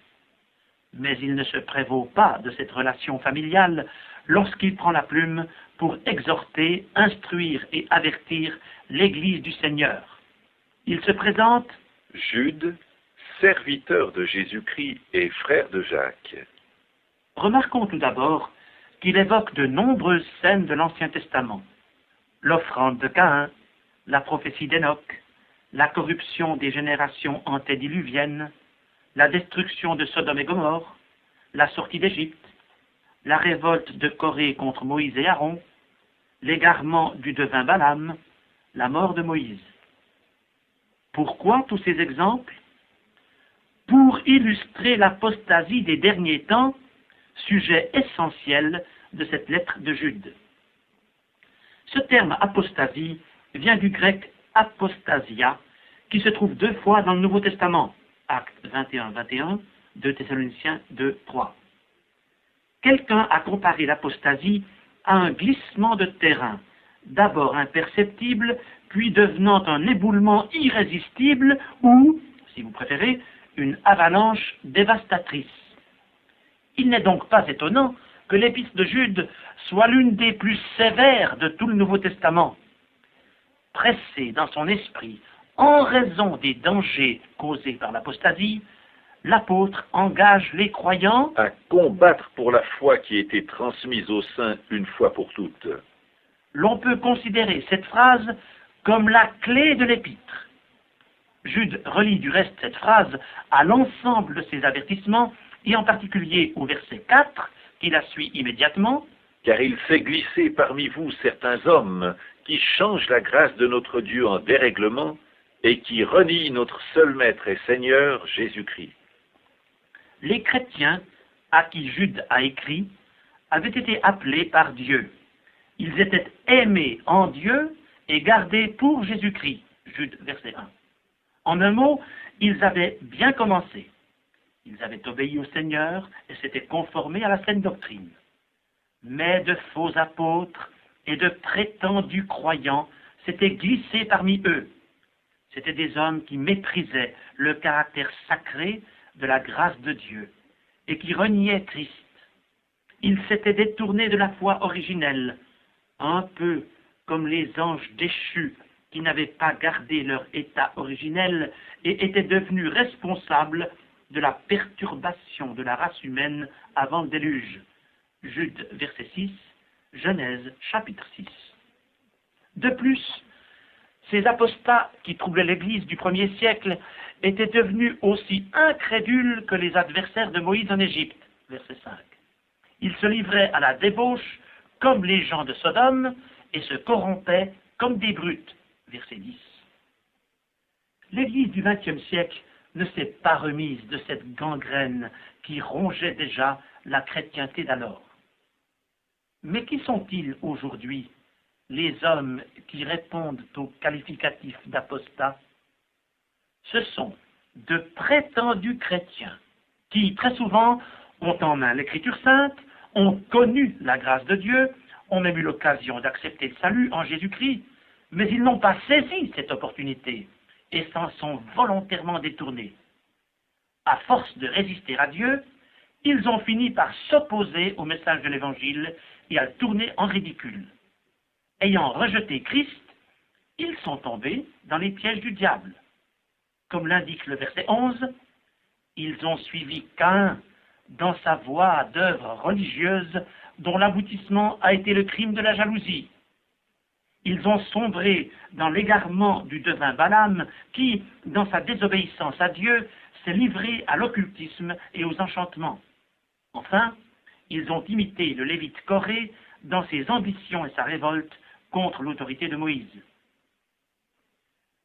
Mais il ne se prévaut pas de cette relation familiale lorsqu'il prend la plume pour exhorter, instruire et avertir l'Église du Seigneur. Il se présente Jude, serviteur de Jésus-Christ et frère de Jacques. Remarquons tout d'abord qu'il évoque de nombreuses scènes de l'Ancien Testament. L'offrande de Caïn, la prophétie d'Enoch, la corruption des générations antédiluviennes, la destruction de Sodome et Gomorrhe, la sortie d'Égypte, la révolte de Corée contre Moïse et Aaron, l'égarement du devin Balaam, la mort de Moïse. Pourquoi tous ces exemples? Pour illustrer l'apostasie des derniers temps, sujet essentiel de cette lettre de Jude. Ce terme apostasie vient du grec apostasia, qui se trouve 2 fois dans le Nouveau Testament, Actes 21-21, 2 Thessaloniciens 2-3. Quelqu'un a comparé l'apostasie à un glissement de terrain, d'abord imperceptible, puis devenant un éboulement irrésistible ou, si vous préférez, une avalanche dévastatrice. Il n'est donc pas étonnant que l'épître de Jude soit l'une des plus sévères de tout le Nouveau Testament. Pressé dans son esprit, en raison des dangers causés par l'apostasie, l'apôtre engage les croyants à combattre pour la foi qui a été transmise aux saints une fois pour toutes. L'on peut considérer cette phrase comme la clé de l'épître. Jude relie du reste cette phrase à l'ensemble de ses avertissements, et en particulier au verset 4, qui la suit immédiatement. Car il fait glisser parmi vous certains hommes qui changent la grâce de notre Dieu en dérèglement et qui renient notre seul Maître et Seigneur, Jésus-Christ. Les chrétiens à qui Jude a écrit avaient été appelés par Dieu. Ils étaient aimés en Dieu et gardés pour Jésus-Christ. Jude, verset 1. En un mot, ils avaient bien commencé. Ils avaient obéi au Seigneur et s'étaient conformés à la saine doctrine. Mais de faux apôtres et de prétendus croyants s'étaient glissés parmi eux. C'étaient des hommes qui méprisaient le caractère sacré de la grâce de Dieu et qui reniaient Christ. Ils s'étaient détournés de la foi originelle, un peu comme les anges déchus qui n'avaient pas gardé leur état originel et étaient devenus responsables de la perturbation de la race humaine avant le déluge. Jude, verset 6, Genèse, chapitre 6. De plus, ces apostats qui troublaient l'Église du 1er siècle étaient devenus aussi incrédules que les adversaires de Moïse en Égypte. Verset 5. Ils se livraient à la débauche comme les gens de Sodome et se corrompaient comme des brutes. Verset 10. L'Église du XXe siècle ne s'est pas remise de cette gangrène qui rongeait déjà la chrétienté d'alors. Mais qui sont-ils aujourd'hui, les hommes qui répondent au qualificatif d'apostat? Ce sont de prétendus chrétiens qui, très souvent, ont en main l'Écriture sainte, ont connu la grâce de Dieu, ont même eu l'occasion d'accepter le salut en Jésus-Christ, mais ils n'ont pas saisi cette opportunité et s'en sont volontairement détournés. À force de résister à Dieu, ils ont fini par s'opposer au message de l'Évangile et à le tourner en ridicule. Ayant rejeté Christ, ils sont tombés dans les pièges du diable. Comme l'indique le verset 11, ils ont suivi Caïn dans sa voie d'œuvres religieuses dont l'aboutissement a été le crime de la jalousie. Ils ont sombré dans l'égarement du devin Balaam qui, dans sa désobéissance à Dieu, s'est livré à l'occultisme et aux enchantements. Enfin, ils ont imité le lévite Corée dans ses ambitions et sa révolte contre l'autorité de Moïse.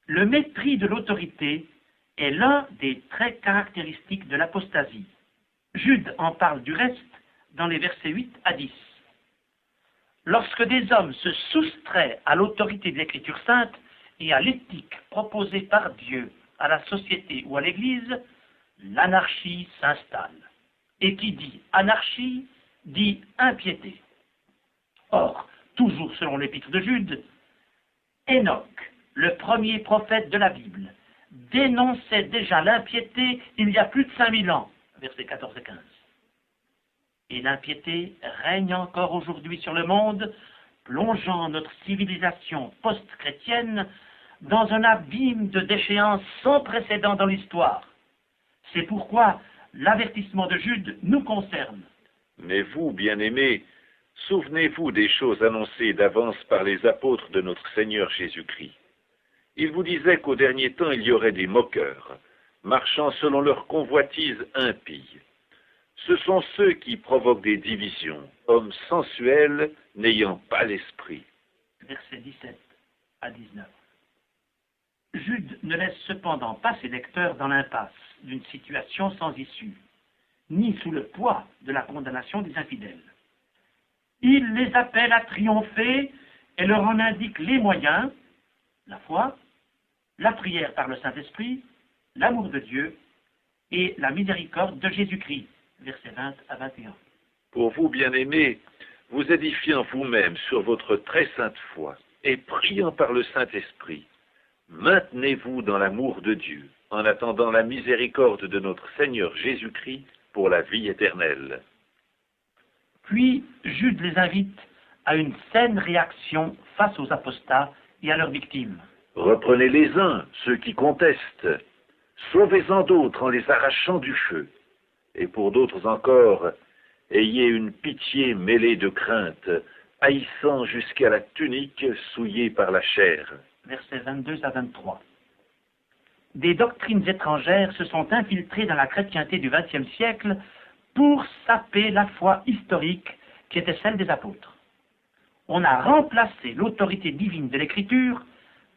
Le mépris de l'autorité est l'un des traits caractéristiques de l'apostasie. Jude en parle du reste dans les versets 8 à 10. Lorsque des hommes se soustraient à l'autorité de l'Écriture sainte et à l'éthique proposée par Dieu à la société ou à l'Église, l'anarchie s'installe. Et qui dit anarchie, dit impiété. Or, toujours selon l'épître de Jude, Enoch, le premier prophète de la Bible, dénonçait déjà l'impiété il y a plus de 5000 ans, versets 14 et 15. Et l'impiété règne encore aujourd'hui sur le monde, plongeant notre civilisation post-chrétienne dans un abîme de déchéance sans précédent dans l'histoire. C'est pourquoi l'avertissement de Jude nous concerne. Mais vous, bien-aimés, souvenez-vous des choses annoncées d'avance par les apôtres de notre Seigneur Jésus-Christ. Ils vous disaient qu'au dernier temps il y aurait des moqueurs, marchant selon leur convoitise impie. Ce sont ceux qui provoquent des divisions, hommes sensuels n'ayant pas l'esprit. Versets 17 à 19. Jude ne laisse cependant pas ses lecteurs dans l'impasse d'une situation sans issue, ni sous le poids de la condamnation des infidèles. Il les appelle à triompher et leur en indique les moyens, la foi, la prière par le Saint-Esprit, l'amour de Dieu et la miséricorde de Jésus-Christ. Versets 20 à 21. Pour vous, bien-aimés, vous édifiant vous-même sur votre très sainte foi et priant par le Saint-Esprit, maintenez-vous dans l'amour de Dieu, en attendant la miséricorde de notre Seigneur Jésus-Christ pour la vie éternelle. Puis Jude les invite à une saine réaction face aux apostats et à leurs victimes. Reprenez les uns, ceux qui contestent, sauvez-en d'autres en les arrachant du feu. Et pour d'autres encore, ayez une pitié mêlée de crainte, haïssant jusqu'à la tunique souillée par la chair. Versets 22 à 23. Des doctrines étrangères se sont infiltrées dans la chrétienté du XXe siècle pour saper la foi historique qui était celle des apôtres. On a remplacé l'autorité divine de l'Écriture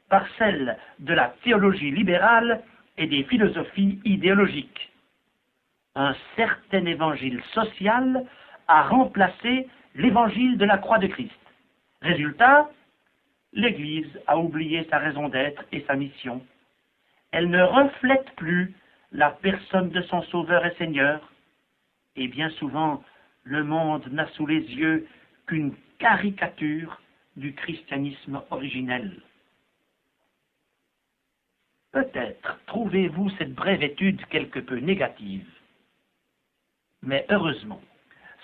par celle de la théologie libérale et des philosophies idéologiques. Un certain évangile social a remplacé l'évangile de la croix de Christ. Résultat, l'Église a oublié sa raison d'être et sa mission. Elle ne reflète plus la personne de son Sauveur et Seigneur, et bien souvent, le monde n'a sous les yeux qu'une caricature du christianisme originel. Peut-être trouvez-vous cette brève étude quelque peu négative. Mais heureusement,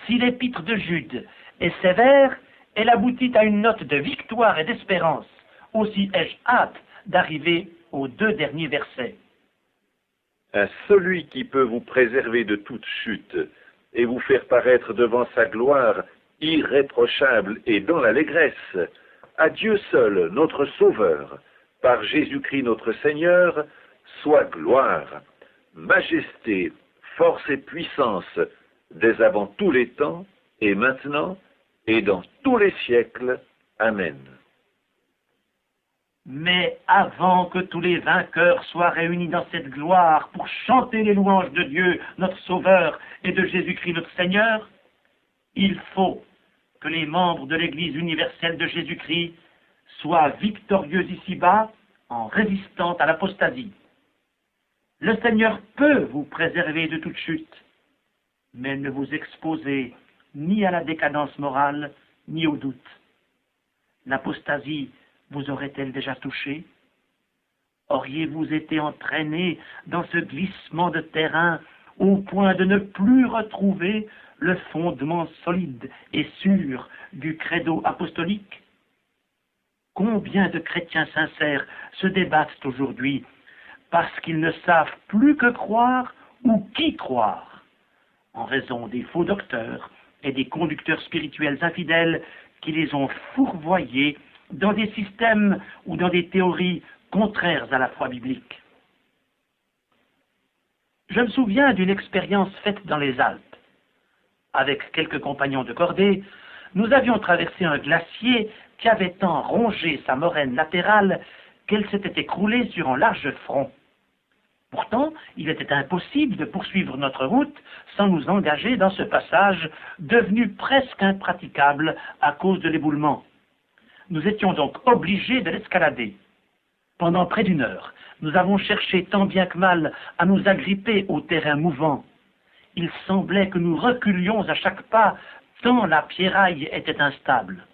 si l'épître de Jude est sévère, elle aboutit à une note de victoire et d'espérance. Aussi ai-je hâte d'arriver aux 2 derniers versets. À celui qui peut vous préserver de toute chute et vous faire paraître devant sa gloire irréprochable et dans l'allégresse, à Dieu seul, notre Sauveur, par Jésus-Christ notre Seigneur, soit gloire, majesté, force et puissance, dès avant tous les temps, et maintenant, et dans tous les siècles. Amen. Mais avant que tous les vainqueurs soient réunis dans cette gloire pour chanter les louanges de Dieu, notre Sauveur, et de Jésus-Christ, notre Seigneur, il faut que les membres de l'Église universelle de Jésus-Christ soient victorieux ici-bas en résistant à l'apostasie. Le Seigneur peut vous préserver de toute chute, mais ne vous exposez ni à la décadence morale, ni au doute. L'apostasie vous aurait-elle déjà touché? Auriez-vous été entraîné dans ce glissement de terrain au point de ne plus retrouver le fondement solide et sûr du credo apostolique? Combien de chrétiens sincères se débattent aujourd'hui parce qu'ils ne savent plus que croire ou qui croire, en raison des faux docteurs et des conducteurs spirituels infidèles qui les ont fourvoyés dans des systèmes ou dans des théories contraires à la foi biblique. Je me souviens d'une expérience faite dans les Alpes. Avec quelques compagnons de cordée, nous avions traversé un glacier qui avait tant rongé sa moraine latérale qu'elle s'était écroulée sur un large front. Pourtant, il était impossible de poursuivre notre route sans nous engager dans ce passage devenu presque impraticable à cause de l'éboulement. Nous étions donc obligés de l'escalader. Pendant près d'1 heure, nous avons cherché tant bien que mal à nous agripper au terrain mouvant. Il semblait que nous reculions à chaque pas, tant la pierraille était instable.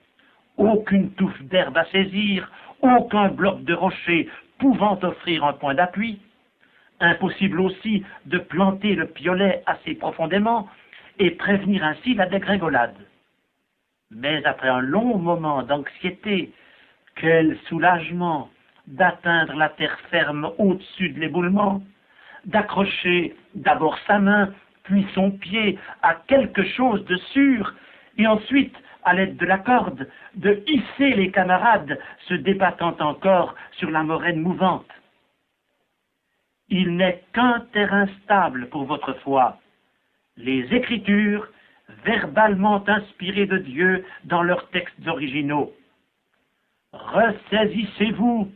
Aucune touffe d'herbe à saisir, aucun bloc de rocher pouvant offrir un point d'appui. Impossible aussi de planter le piolet assez profondément et prévenir ainsi la dégringolade. Mais après un long moment d'anxiété, quel soulagement d'atteindre la terre ferme au-dessus de l'éboulement, d'accrocher d'abord sa main, puis son pied à quelque chose de sûr, et ensuite, à l'aide de la corde, de hisser les camarades se débattant encore sur la moraine mouvante. Il n'est qu'un terrain stable pour votre foi. Les Écritures, verbalement inspirées de Dieu dans leurs textes originaux. Ressaisissez-vous.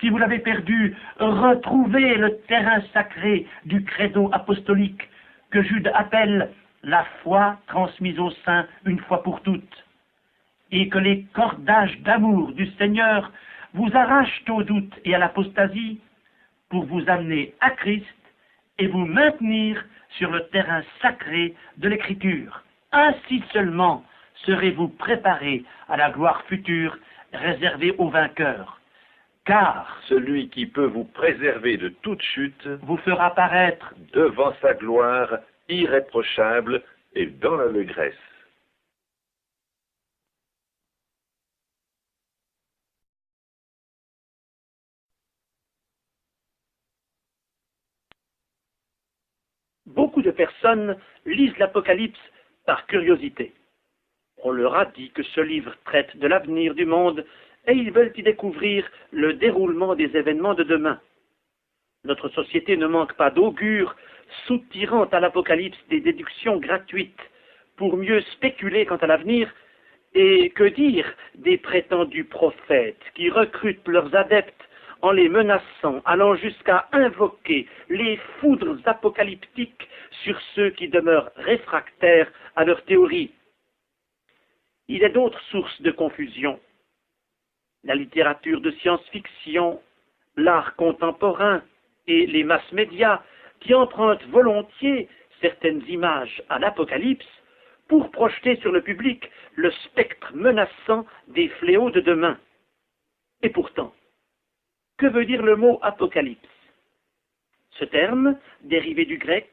Si vous l'avez perdu, retrouvez le terrain sacré du credo apostolique que Jude appelle la foi transmise aux saints une fois pour toutes, et que les cordages d'amour du Seigneur vous arrachent au doute et à l'apostasie pour vous amener à Christ et vous maintenir sur le terrain sacré de l'Écriture. Ainsi seulement serez-vous préparés à la gloire future réservée aux vainqueurs. Car Celui qui peut vous préserver de toute chute vous fera paraître devant sa gloire irréprochable et dans l'allégresse. Beaucoup de personnes lisent l'Apocalypse par curiosité. On leur a dit que ce livre traite de l'avenir du monde et ils veulent y découvrir le déroulement des événements de demain. Notre société ne manque pas d'augures soutirant à l'Apocalypse des déductions gratuites pour mieux spéculer quant à l'avenir, et que dire des prétendus prophètes qui recrutent leurs adeptes en les menaçant, allant jusqu'à invoquer les foudres apocalyptiques sur ceux qui demeurent réfractaires à leurs théories. Il y a d'autres sources de confusion. La littérature de science-fiction, l'art contemporain et les masses médias qui empruntent volontiers certaines images à l'Apocalypse pour projeter sur le public le spectre menaçant des fléaux de demain. Et pourtant, que veut dire le mot apocalypse? Ce terme, dérivé du grec,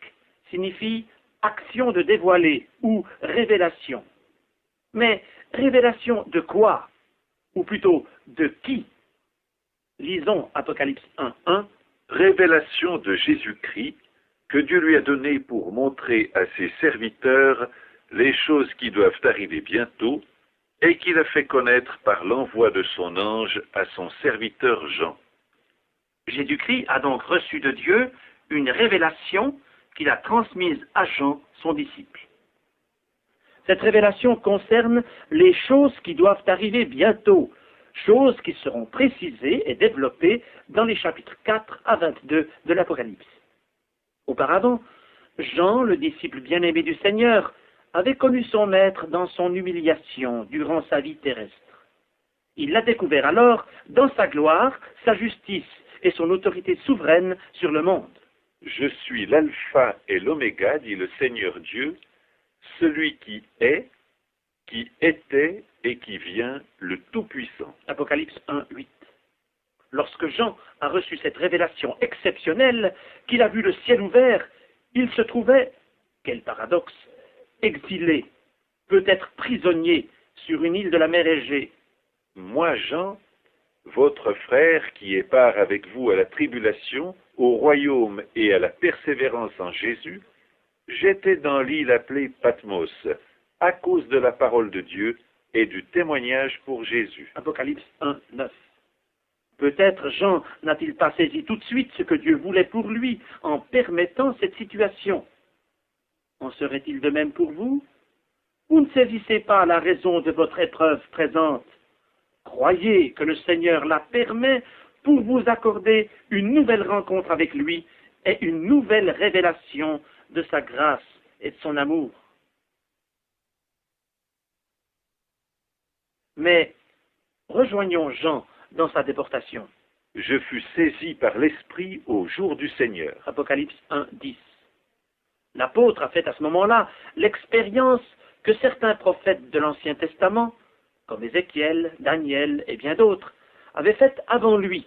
signifie action de dévoiler ou révélation. Mais révélation de quoi? Ou plutôt de qui? Lisons Apocalypse 1:1. Révélation de Jésus-Christ que Dieu lui a donnée pour montrer à ses serviteurs les choses qui doivent arriver bientôt et qu'il a fait connaître par l'envoi de son ange à son serviteur Jean. Jésus-Christ a donc reçu de Dieu une révélation qu'il a transmise à Jean, son disciple. Cette révélation concerne les choses qui doivent arriver bientôt, choses qui seront précisées et développées dans les chapitres 4 à 22 de l'Apocalypse. Auparavant, Jean, le disciple bien-aimé du Seigneur, avait connu son maître dans son humiliation durant sa vie terrestre. Il l'a découvert alors dans sa gloire, sa justice et son autorité souveraine sur le monde. Je suis l'alpha et l'oméga, dit le Seigneur Dieu, celui qui était et qui vient, le Tout-Puissant. Apocalypse 1, 8. Lorsque Jean a reçu cette révélation exceptionnelle, qu'il a vu le ciel ouvert, il se trouvait, quel paradoxe, exilé, peut-être prisonnier sur une île de la mer Égée. Moi, Jean, votre frère qui est part avec vous à la tribulation, au royaume et à la persévérance en Jésus, j'étais dans l'île appelée Patmos, à cause de la parole de Dieu et du témoignage pour Jésus. Apocalypse 1, 9. Peut-être Jean n'a-t-il pas saisi tout de suite ce que Dieu voulait pour lui en permettant cette situation. En serait-il de même pour vous? Vous ne saisissez pas la raison de votre épreuve présente. Croyez que le Seigneur la permet pour vous accorder une nouvelle rencontre avec lui et une nouvelle révélation de sa grâce et de son amour. Mais rejoignons Jean dans sa déportation. Je fus saisi par l'Esprit au jour du Seigneur. Apocalypse 1, 10. L'apôtre a fait à ce moment-là l'expérience que certains prophètes de l'Ancien Testament, comme Ézéchiel, Daniel et bien d'autres, avaient faite avant lui,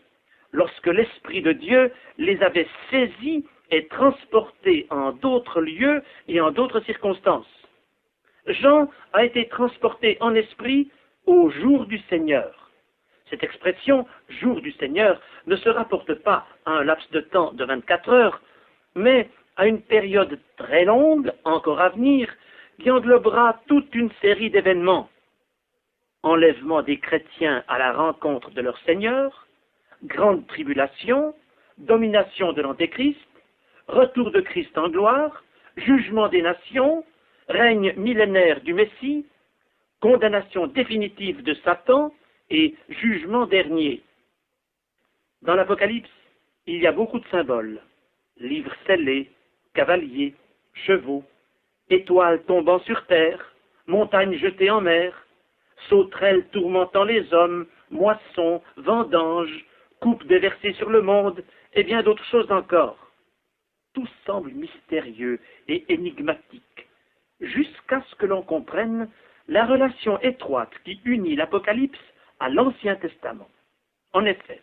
lorsque l'Esprit de Dieu les avait saisis et transportés en d'autres lieux et en d'autres circonstances. Jean a été transporté en esprit au jour du Seigneur. Cette expression « jour du Seigneur » ne se rapporte pas à un laps de temps de 24 heures, mais à une période très longue, encore à venir, qui englobera toute une série d'événements. Enlèvement des chrétiens à la rencontre de leur Seigneur, grande tribulation, domination de l'Antéchrist, retour de Christ en gloire, jugement des nations, règne millénaire du Messie, condamnation définitive de Satan et jugement dernier. Dans l'Apocalypse, il y a beaucoup de symboles. Livres scellés, cavaliers, chevaux, étoiles tombant sur terre, montagnes jetées en mer, sauterelles tourmentant les hommes, moissons, vendanges, coupes déversées sur le monde, et bien d'autres choses encore. Tout semble mystérieux et énigmatique, jusqu'à ce que l'on comprenne la relation étroite qui unit l'Apocalypse à l'Ancien Testament. En effet,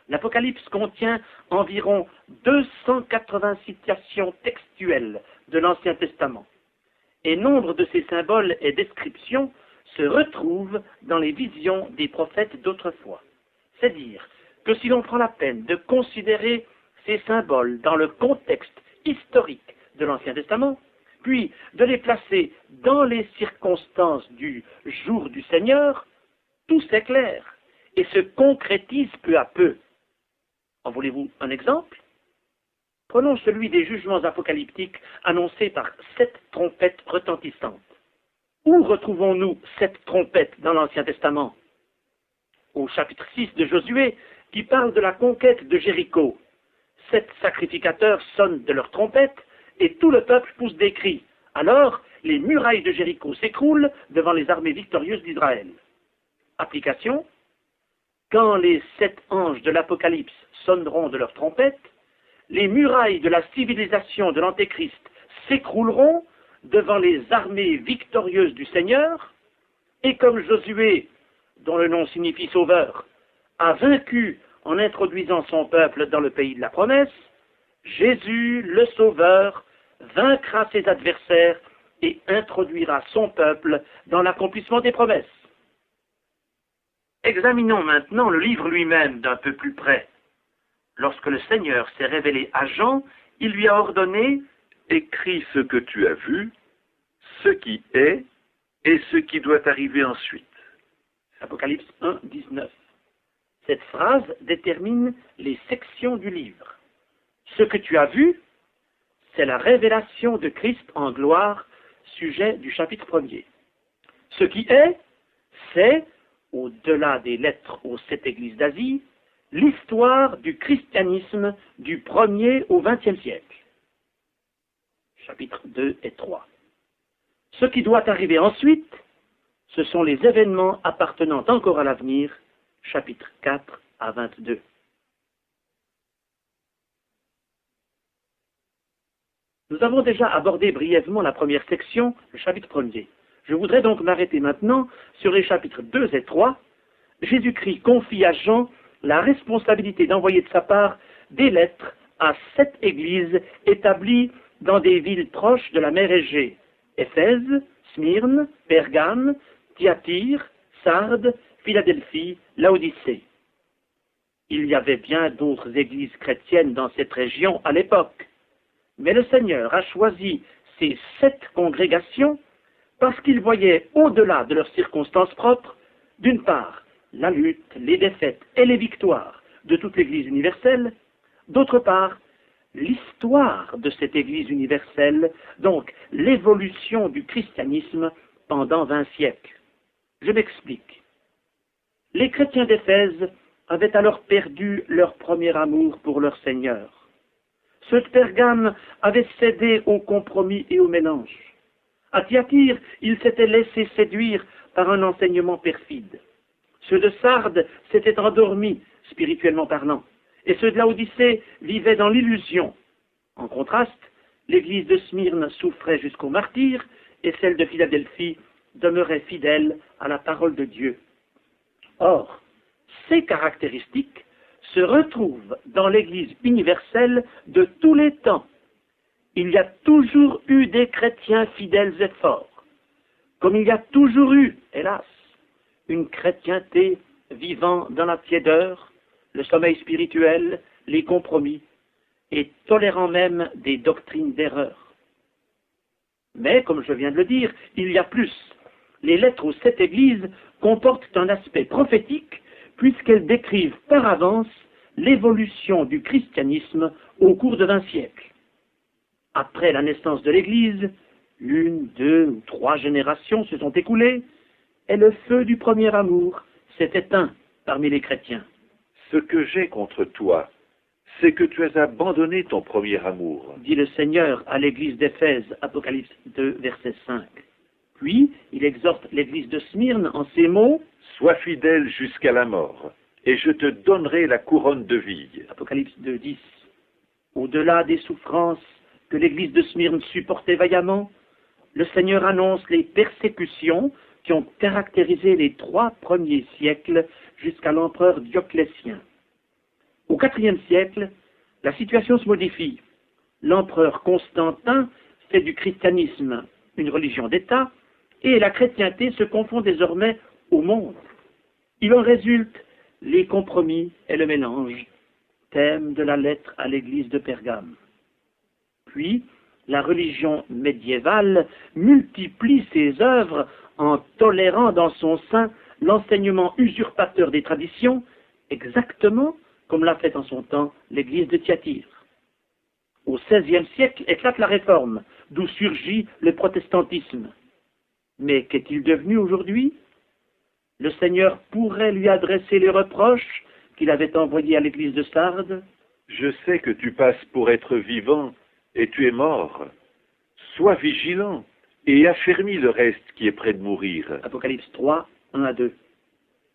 l'Apocalypse contient environ 280 citations textuelles de l'Ancien Testament, et nombre de ces symboles et descriptions se retrouvent dans les visions des prophètes d'autrefois. C'est dire que si l'on prend la peine de considérer ces symboles dans le contexte historique de l'Ancien Testament, puis de les placer dans les circonstances du jour du Seigneur, tout s'éclaire et se concrétise peu à peu. En voulez-vous un exemple? Prenons celui des jugements apocalyptiques annoncés par 7 trompettes retentissantes. Où retrouvons-nous cette trompette dans l'Ancien Testament? Au chapitre 6 de Josué, qui parle de la conquête de Jéricho. 7 sacrificateurs sonnent de leurs trompettes et tout le peuple pousse des cris. Alors, les murailles de Jéricho s'écroulent devant les armées victorieuses d'Israël. Application: quand les 7 anges de l'Apocalypse sonneront de leurs trompettes, les murailles de la civilisation de l'Antéchrist s'écrouleront devant les armées victorieuses du Seigneur, et comme Josué, dont le nom signifie sauveur, a vaincu en introduisant son peuple dans le pays de la promesse, Jésus, le Sauveur, vaincra ses adversaires et introduira son peuple dans l'accomplissement des promesses. Examinons maintenant le livre lui-même d'un peu plus près. Lorsque le Seigneur s'est révélé à Jean, il lui a ordonné « Écris ce que tu as vu, ce qui est et ce qui doit arriver ensuite. » Apocalypse 1, 19. Cette phrase détermine les sections du livre. Ce que tu as vu, c'est la révélation de Christ en gloire, sujet du chapitre 1er. Ce qui est, c'est au-delà des lettres aux 7 églises d'Asie, l'histoire du christianisme du 1er au 20e siècle. Chapitres 2 et 3. Ce qui doit arriver ensuite, ce sont les événements appartenant encore à l'avenir, chapitres 4 à 22. Nous avons déjà abordé brièvement la première section, le chapitre 1er. Je voudrais donc m'arrêter maintenant sur les chapitres 2 et 3. Jésus-Christ confie à Jean la responsabilité d'envoyer de sa part des lettres à 7 églises établies dans des villes proches de la mer Égée: Éphèse, Smyrne, Pergame, Thyatire, Sardes, Philadelphie, Laodicée. Il y avait bien d'autres églises chrétiennes dans cette région à l'époque, mais le Seigneur a choisi ces 7 congrégations parce qu'il voyait au-delà de leurs circonstances propres, d'une part, la lutte, les défaites et les victoires de toute l'Église universelle, d'autre part, l'histoire de cette Église universelle, donc l'évolution du christianisme pendant 20 siècles. Je m'explique. Les chrétiens d'Éphèse avaient alors perdu leur premier amour pour leur Seigneur. Ceux de Pergame avaient cédé au compromis et au mélange. À Thyatire, ils s'étaient laissés séduire par un enseignement perfide. Ceux de Sardes s'étaient endormis, spirituellement parlant, et ceux de Laodicée vivaient dans l'illusion. En contraste, l'église de Smyrne souffrait jusqu'au martyre, et celle de Philadelphie demeurait fidèle à la parole de Dieu. Or, ces caractéristiques se retrouvent dans l'Église universelle de tous les temps. Il y a toujours eu des chrétiens fidèles et forts, comme il y a toujours eu, hélas, une chrétienté vivant dans la tiédeur, le sommeil spirituel, les compromis, et tolérant même des doctrines d'erreur. Mais, comme je viens de le dire, il y a plus. Les lettres aux 7 églises comportent un aspect prophétique, puisqu'elles décrivent par avance l'évolution du christianisme au cours de 20 siècles. Après la naissance de l'Église, 1, 2 ou 3 générations se sont écoulées, et le feu du premier amour s'est éteint parmi les chrétiens. Ce que j'ai contre toi, c'est que tu as abandonné ton premier amour, dit le Seigneur à l'église d'Éphèse, Apocalypse 2, verset 5. Puis, il exhorte l'église de Smyrne en ces mots: sois fidèle jusqu'à la mort, et je te donnerai la couronne de vie. Apocalypse 2, 10. Au-delà des souffrances que l'église de Smyrne supportait vaillamment, le Seigneur annonce les persécutions qui ont caractérisé les 3 premiers siècles jusqu'à l'empereur Dioclétien. Au IVe siècle, la situation se modifie. L'empereur Constantin fait du christianisme une religion d'État, et la chrétienté se confond désormais au monde. Il en résulte les compromis et le mélange, thème de la lettre à l'église de Pergame. Puis, la religion médiévale multiplie ses œuvres en tolérant dans son sein l'enseignement usurpateur des traditions, exactement comme l'a fait en son temps l'église de Thyatire. Au XVIe siècle éclate la Réforme, d'où surgit le protestantisme. Mais qu'est-il devenu aujourd'hui? Le Seigneur pourrait lui adresser les reproches qu'il avait envoyés à l'église de Sardes. Je sais que tu passes pour être vivant, et tu es mort. Sois vigilant, et affermis le reste qui est près de mourir. Apocalypse 3, 1 à 2.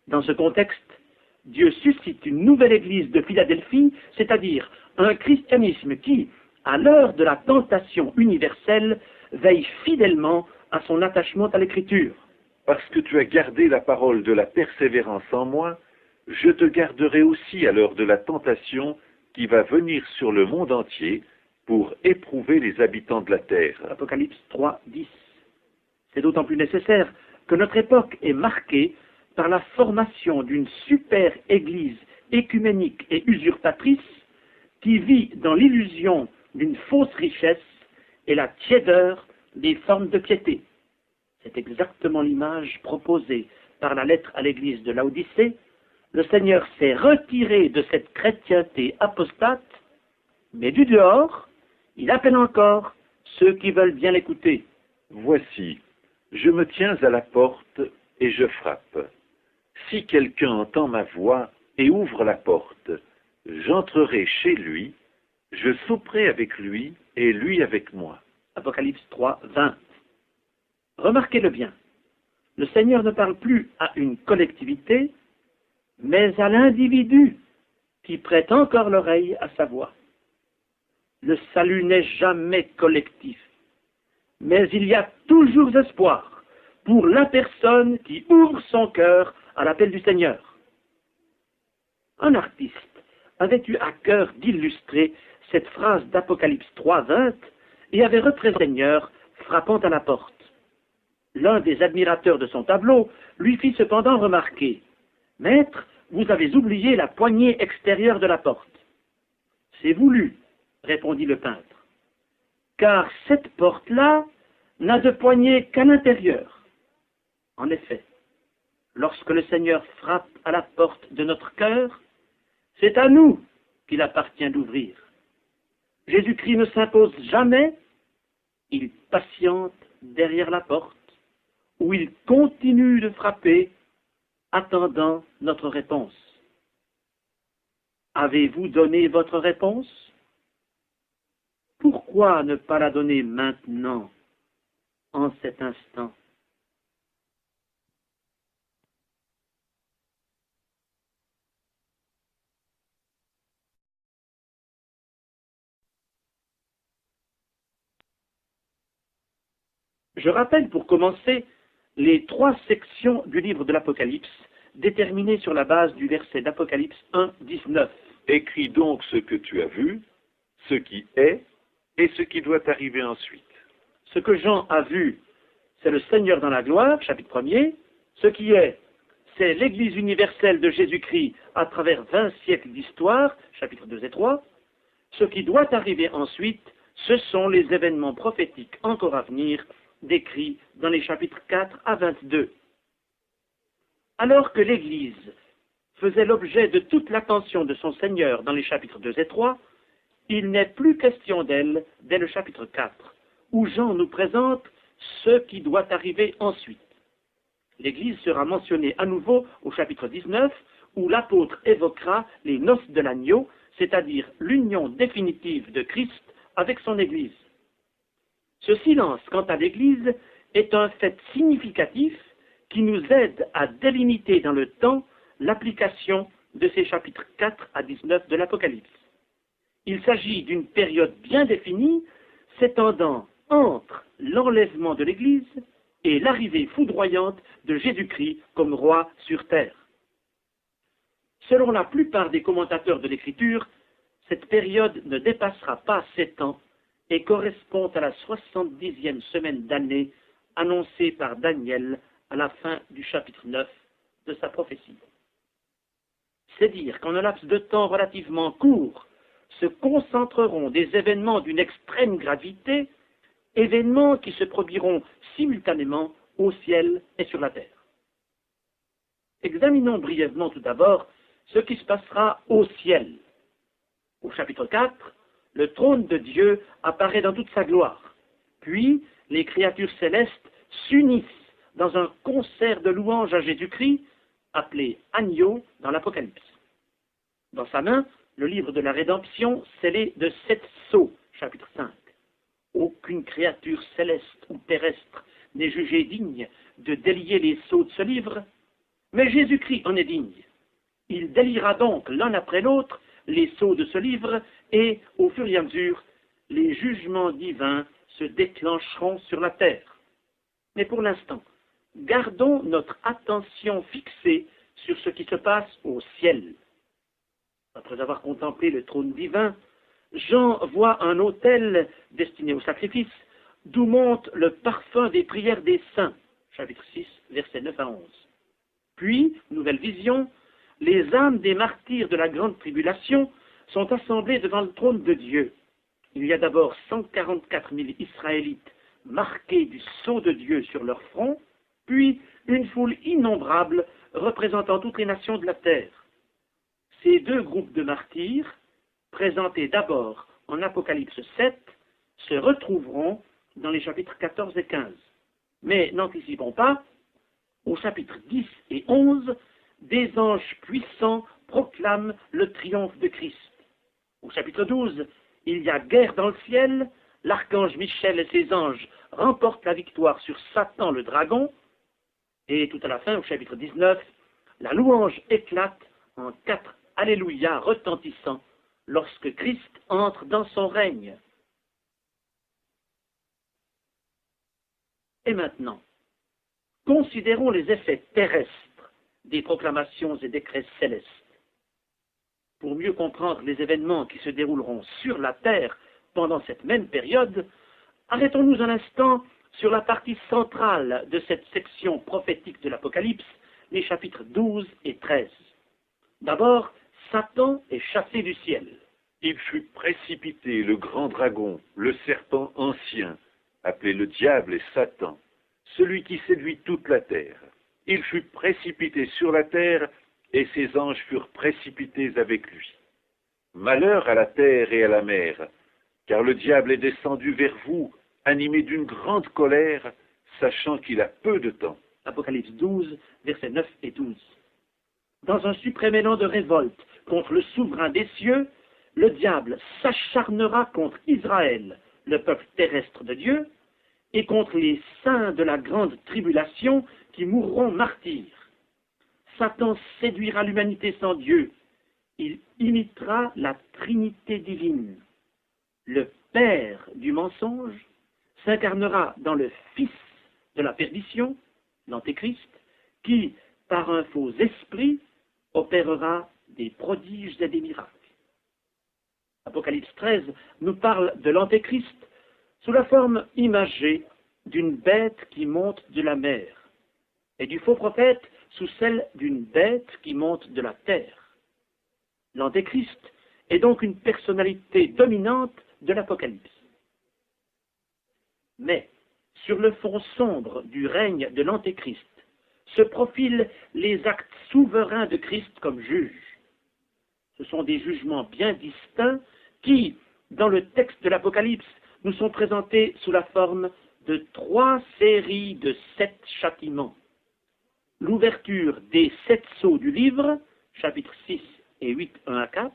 Dans ce contexte, Dieu suscite une nouvelle église de Philadelphie, c'est-à-dire un christianisme qui, à l'heure de la tentation universelle, veille fidèlement à son attachement à l'Écriture. Parce que tu as gardé la parole de la persévérance en moi, je te garderai aussi à l'heure de la tentation qui va venir sur le monde entier pour éprouver les habitants de la terre. Apocalypse 3, 10. C'est d'autant plus nécessaire que notre époque est marquée par la formation d'une super église écuménique et usurpatrice qui vit dans l'illusion d'une fausse richesse et la tiédeur des formes de piété. C'est exactement l'image proposée par la lettre à l'église de Laodicée. Le Seigneur s'est retiré de cette chrétienté apostate, mais du dehors, il appelle encore ceux qui veulent bien l'écouter. Voici, je me tiens à la porte et je frappe. Si quelqu'un entend ma voix et ouvre la porte, j'entrerai chez lui, je souperai avec lui et lui avec moi. Apocalypse 3, 20. Remarquez-le bien. Le Seigneur ne parle plus à une collectivité, mais à l'individu qui prête encore l'oreille à sa voix. Le salut n'est jamais collectif, mais il y a toujours espoir pour la personne qui ouvre son cœur à l'appel du Seigneur. Un artiste avait eu à cœur d'illustrer cette phrase d'Apocalypse 3, 20 et avait repris le Seigneur frappant à la porte. L'un des admirateurs de son tableau lui fit cependant remarquer « Maître, vous avez oublié la poignée extérieure de la porte. »« C'est voulu, » répondit le peintre, « car cette porte-là n'a de poignée qu'à l'intérieur. » En effet, lorsque le Seigneur frappe à la porte de notre cœur, c'est à nous qu'il appartient d'ouvrir. Jésus-Christ ne s'impose jamais, il patiente derrière la porte, où il continue de frapper, attendant notre réponse. Avez-vous donné votre réponse? Pourquoi ne pas la donner maintenant, en cet instant? Je rappelle pour commencer les 3 sections du livre de l'Apocalypse, déterminées sur la base du verset d'Apocalypse 1, 19. Écris donc ce que tu as vu, ce qui est et ce qui doit arriver ensuite. Ce que Jean a vu, c'est le Seigneur dans la gloire, chapitre 1er. Ce qui est, c'est l'Église universelle de Jésus-Christ à travers 20 siècles d'histoire, chapitres 2 et 3. Ce qui doit arriver ensuite, ce sont les événements prophétiques encore à venir, décrits dans les chapitres 4 à 22. Alors que l'Église faisait l'objet de toute l'attention de son Seigneur dans les chapitres 2 et 3, il n'est plus question d'elle dès le chapitre 4, où Jean nous présente ce qui doit arriver ensuite. L'Église sera mentionnée à nouveau au chapitre 19, où l'apôtre évoquera les noces de l'agneau, c'est-à-dire l'union définitive de Christ avec son Église. Ce silence quant à l'Église est un fait significatif qui nous aide à délimiter dans le temps l'application de ces chapitres 4 à 19 de l'Apocalypse. Il s'agit d'une période bien définie s'étendant entre l'enlèvement de l'Église et l'arrivée foudroyante de Jésus-Christ comme roi sur terre. Selon la plupart des commentateurs de l'Écriture, cette période ne dépassera pas 7 ans et correspond à la 70e semaine d'année annoncée par Daniel à la fin du chapitre 9 de sa prophétie. C'est dire qu'en un laps de temps relativement court se concentreront des événements d'une extrême gravité, événements qui se produiront simultanément au ciel et sur la terre. Examinons brièvement tout d'abord ce qui se passera au ciel. Au chapitre 4, le trône de Dieu apparaît dans toute sa gloire. Puis, les créatures célestes s'unissent dans un concert de louanges à Jésus-Christ, appelé agneau dans l'Apocalypse. Dans sa main, le livre de la rédemption scellé de 7 sceaux, chapitre 5. Aucune créature céleste ou terrestre n'est jugée digne de délier les sceaux de ce livre, mais Jésus-Christ en est digne. Il déliera donc l'un après l'autre les sceaux de ce livre et, au fur et à mesure, les jugements divins se déclencheront sur la terre. Mais pour l'instant, gardons notre attention fixée sur ce qui se passe au ciel. Après avoir contemplé le trône divin, Jean voit un autel destiné au sacrifice, d'où monte le parfum des prières des saints, chapitre 6, versets 9 à 11. Puis, nouvelle vision, les âmes des martyrs de la grande tribulation sont assemblées devant le trône de Dieu. Il y a d'abord 144 000 Israélites marqués du sceau de Dieu sur leur front, puis une foule innombrable représentant toutes les nations de la terre. Ces 2 groupes de martyrs, présentés d'abord en Apocalypse 7, se retrouveront dans les chapitres 14 et 15. Mais n'anticipons pas, au chapitre 10 et 11, des anges puissants proclament le triomphe de Christ. Au chapitre 12, il y a guerre dans le ciel, l'archange Michel et ses anges remportent la victoire sur Satan le dragon, et tout à la fin, au chapitre 19, la louange éclate en 4 Alléluia retentissants lorsque Christ entre dans son règne. Et maintenant, considérons les effets terrestres des proclamations et décrets célestes. Pour mieux comprendre les événements qui se dérouleront sur la terre pendant cette même période, arrêtons-nous un instant sur la partie centrale de cette section prophétique de l'Apocalypse, les chapitres 12 et 13. D'abord, Satan est chassé du ciel. Il fut précipité, le grand dragon, le serpent ancien, appelé le diable et Satan, celui qui séduit toute la terre. Il fut précipité sur la terre, et ses anges furent précipités avec lui. Malheur à la terre et à la mer, car le diable est descendu vers vous, animé d'une grande colère, sachant qu'il a peu de temps. Apocalypse 12, versets 9 et 12. Dans un suprême élan de révolte contre le souverain des cieux, le diable s'acharnera contre Israël, le peuple terrestre de Dieu, et contre les saints de la grande tribulation qui mourront martyrs. Satan séduira l'humanité sans Dieu. Il imitera la Trinité divine. Le Père du mensonge s'incarnera dans le Fils de la perdition, l'Antéchrist, qui, par un faux esprit, opérera des prodiges et des miracles. Apocalypse 13 nous parle de l'Antéchrist sous la forme imagée d'une bête qui monte de la mer, et du faux prophète sous celle d'une bête qui monte de la terre. L'Antéchrist est donc une personnalité dominante de l'Apocalypse. Mais, sur le fond sombre du règne de l'Antéchrist, se profilent les actes souverains de Christ comme juge. Ce sont des jugements bien distincts qui, dans le texte de l'Apocalypse, nous sont présentés sous la forme de 3 séries de 7 châtiments. L'ouverture des 7 sceaux du livre, chapitres 6 et 8, 1 à 4,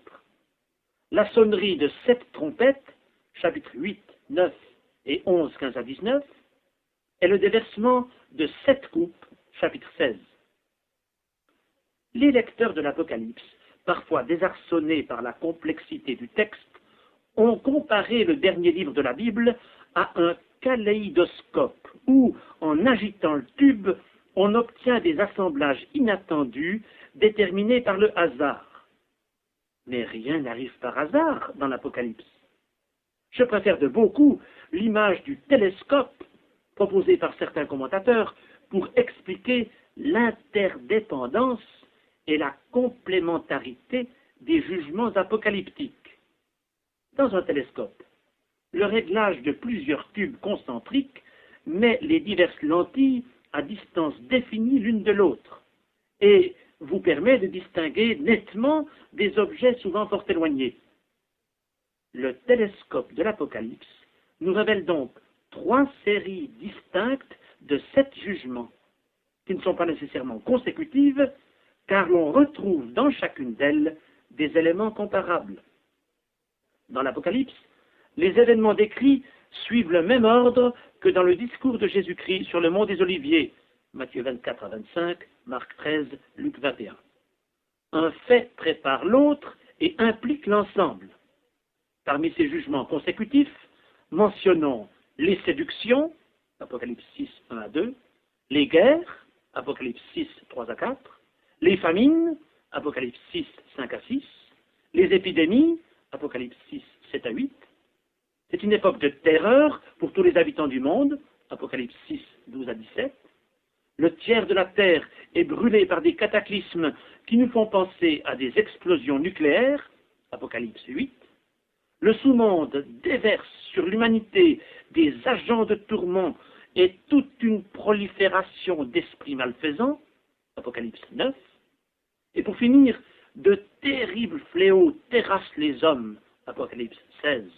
la sonnerie de 7 trompettes, chapitres 8, 9 et 11, 15 à 19, et le déversement de 7 coupes, chapitre 16. Les lecteurs de l'Apocalypse, parfois désarçonnés par la complexité du texte, ont comparé le dernier livre de la Bible à un kaléidoscope où, en agitant le tube, on obtient des assemblages inattendus déterminés par le hasard. Mais rien n'arrive par hasard dans l'Apocalypse. Je préfère de beaucoup l'image du télescope proposée par certains commentateurs pour expliquer l'interdépendance et la complémentarité des jugements apocalyptiques. Dans un télescope, le réglage de plusieurs tubes concentriques met les diverses lentilles à distance définie l'une de l'autre et vous permet de distinguer nettement des objets souvent fort éloignés. Le télescope de l'Apocalypse nous révèle donc 3 séries distinctes de 7 jugements, qui ne sont pas nécessairement consécutives, car l'on retrouve dans chacune d'elles des éléments comparables. Dans l'Apocalypse, les événements décrits suivent le même ordre que dans le discours de Jésus-Christ sur le mont des Oliviers, Matthieu 24 à 25, Marc 13, Luc 21. Un fait prépare l'autre et implique l'ensemble. Parmi ces jugements consécutifs, mentionnons les séductions, Apocalypse 6, 1 à 2, les guerres, Apocalypse 6, 3 à 4, les famines, Apocalypse 6, 5 à 6, les épidémies, Apocalypse 6, 7 à 8. C'est une époque de terreur pour tous les habitants du monde, Apocalypse 6, 12 à 17. Le tiers de la terre est brûlé par des cataclysmes qui nous font penser à des explosions nucléaires, Apocalypse 8. Le sous-monde déverse sur l'humanité des agents de tourment et toute une prolifération d'esprits malfaisants, Apocalypse 9. Et pour finir, de terribles fléaux terrassent les hommes, Apocalypse 16.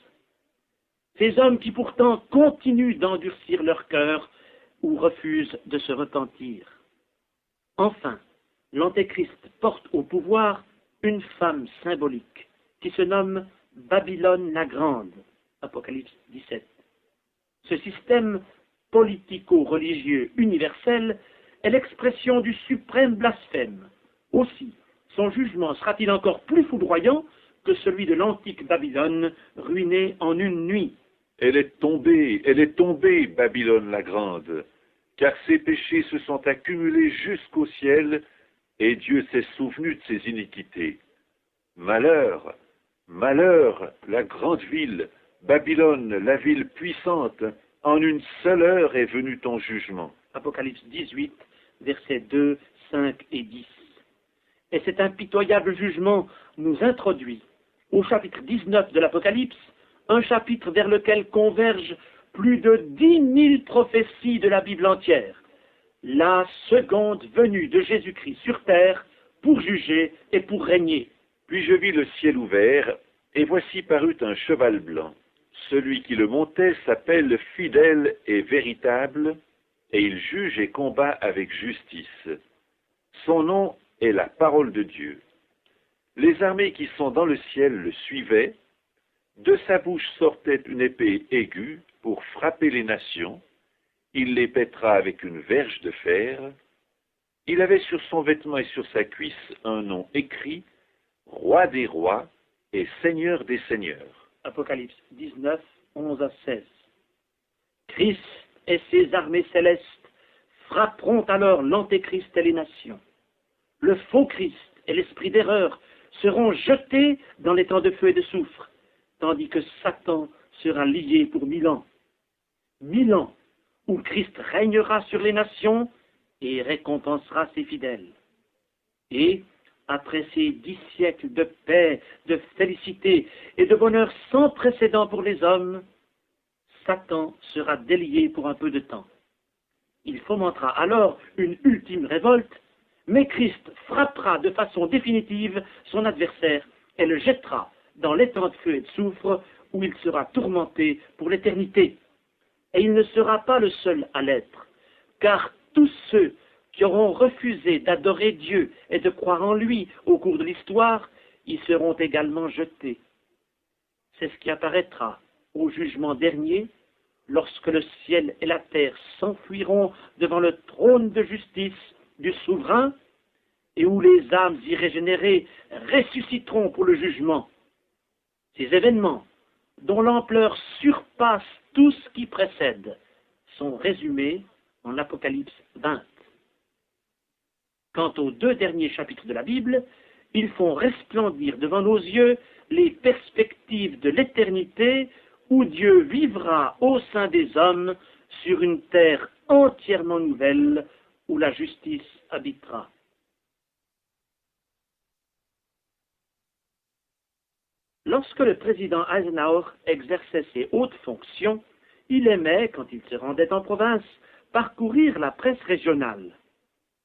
Ces hommes qui pourtant continuent d'endurcir leur cœur ou refusent de se repentir. Enfin, l'Antéchrist porte au pouvoir une femme symbolique qui se nomme Babylone la Grande, Apocalypse 17. Ce système politico-religieux universel est l'expression du suprême blasphème. Aussi, son jugement sera-t-il encore plus foudroyant que celui de l'antique Babylone, ruinée en une nuit. Elle est tombée, Babylone la Grande, car ses péchés se sont accumulés jusqu'au ciel, et Dieu s'est souvenu de ses iniquités. Malheur, malheur, la grande ville, Babylone, la ville puissante, en une seule heure est venu ton jugement. Apocalypse 18, versets 2, 5 et 10. Et cet impitoyable jugement nous introduit au chapitre 19 de l'Apocalypse, un chapitre vers lequel convergent plus de 10 000 prophéties de la Bible entière. La seconde venue de Jésus-Christ sur terre pour juger et pour régner. Puis je vis le ciel ouvert, et voici parut un cheval blanc. Celui qui le montait s'appelle Fidèle et Véritable, et il juge et combat avec justice. Son nom est la parole de Dieu. Les armées qui sont dans le ciel le suivaient. De sa bouche sortait une épée aiguë pour frapper les nations. Il les pètera avec une verge de fer. Il avait sur son vêtement et sur sa cuisse un nom écrit, Roi des rois et Seigneur des seigneurs. Apocalypse 19, 11 à 16. Christ et ses armées célestes frapperont alors l'Antéchrist et les nations. Le faux Christ et l'esprit d'erreur seront jetés dans les temps de feu et de soufre, tandis que Satan sera lié pour 1000 ans. 1000 ans où Christ régnera sur les nations et récompensera ses fidèles. Et, après ces 10 siècles de paix, de félicité et de bonheur sans précédent pour les hommes, Satan sera délié pour un peu de temps. Il fomentera alors une ultime révolte, mais Christ frappera de façon définitive son adversaire et le jettera dans l'étang de feu et de soufre où il sera tourmenté pour l'éternité. Et il ne sera pas le seul à l'être, car tous ceux qui auront refusé d'adorer Dieu et de croire en lui au cours de l'histoire, y seront également jetés. C'est ce qui apparaîtra au jugement dernier, lorsque le ciel et la terre s'enfuiront devant le trône de justice du souverain, et où les âmes irrégénérées ressusciteront pour le jugement. Ces événements, dont l'ampleur surpasse tout ce qui précède, sont résumés en Apocalypse 20. Quant aux 2 derniers chapitres de la Bible, ils font resplendir devant nos yeux les perspectives de l'éternité où Dieu vivra au sein des hommes sur une terre entièrement nouvelle où la justice habitera. Lorsque le président Eisenhower exerçait ses hautes fonctions, il aimait, quand il se rendait en province, parcourir la presse régionale.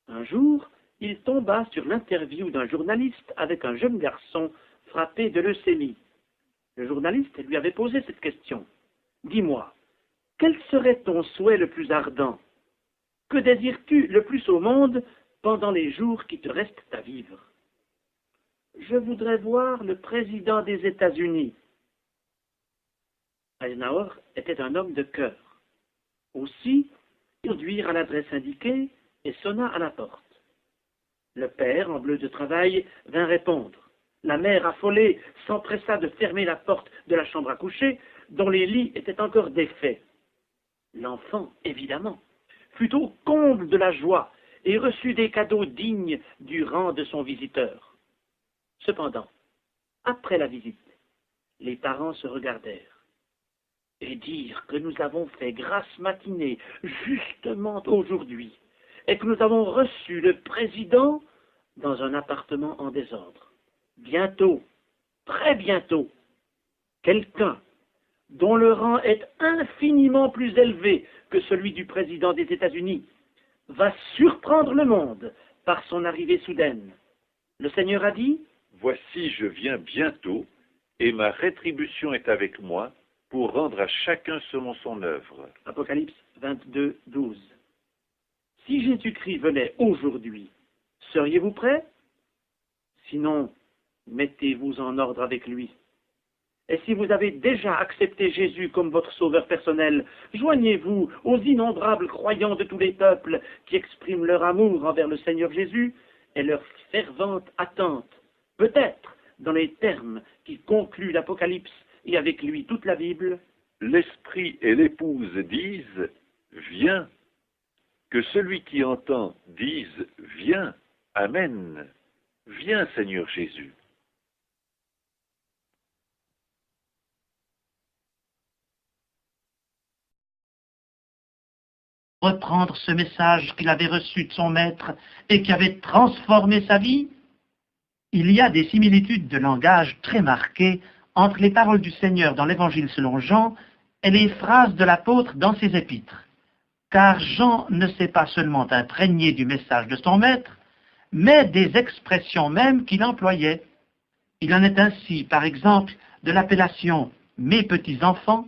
Un jour, il tomba sur l'interview d'un journaliste avec un jeune garçon frappé de leucémie. Le journaliste lui avait posé cette question. « Dis-moi, quel serait ton souhait le plus ardent? Que désires-tu le plus au monde pendant les jours qui te restent à vivre ?» « Je voudrais voir le président des États-Unis. » Eisenhower était un homme de cœur. Aussi, il conduit à l'adresse indiquée et sonna à la porte. Le père, en bleu de travail, vint répondre. La mère, affolée, s'empressa de fermer la porte de la chambre à coucher, dont les lits étaient encore défaits. L'enfant, évidemment, fut au comble de la joie et reçut des cadeaux dignes du rang de son visiteur. Cependant, après la visite, les parents se regardèrent et dirent que nous avons fait grasse matinée justement aujourd'hui et que nous avons reçu le président dans un appartement en désordre. Bientôt, très bientôt, quelqu'un dont le rang est infiniment plus élevé que celui du président des États-Unis va surprendre le monde par son arrivée soudaine. Le Seigneur a dit: Voici, je viens bientôt, et ma rétribution est avec moi pour rendre à chacun selon son œuvre. Apocalypse 22, 12. Si Jésus-Christ venait aujourd'hui, Seriez-vous prêts? Sinon, mettez-vous en ordre avec lui. Et si vous avez déjà accepté Jésus comme votre sauveur personnel, joignez-vous aux innombrables croyants de tous les peuples qui expriment leur amour envers le Seigneur Jésus et leur fervente attente, peut-être dans les termes qui concluent l'Apocalypse et avec lui toute la Bible. L'Esprit et l'Épouse disent « Viens ». Que celui qui entend dise « Viens, Amen ». Viens, Seigneur Jésus. Reprendre ce message qu'il avait reçu de son maître et qui avait transformé sa vie? Il y a des similitudes de langage très marquées entre les paroles du Seigneur dans l'Évangile selon Jean et les phrases de l'apôtre dans ses épîtres. Car Jean ne s'est pas seulement imprégné du message de son maître, mais des expressions même qu'il employait. Il en est ainsi, par exemple, de l'appellation « mes petits-enfants »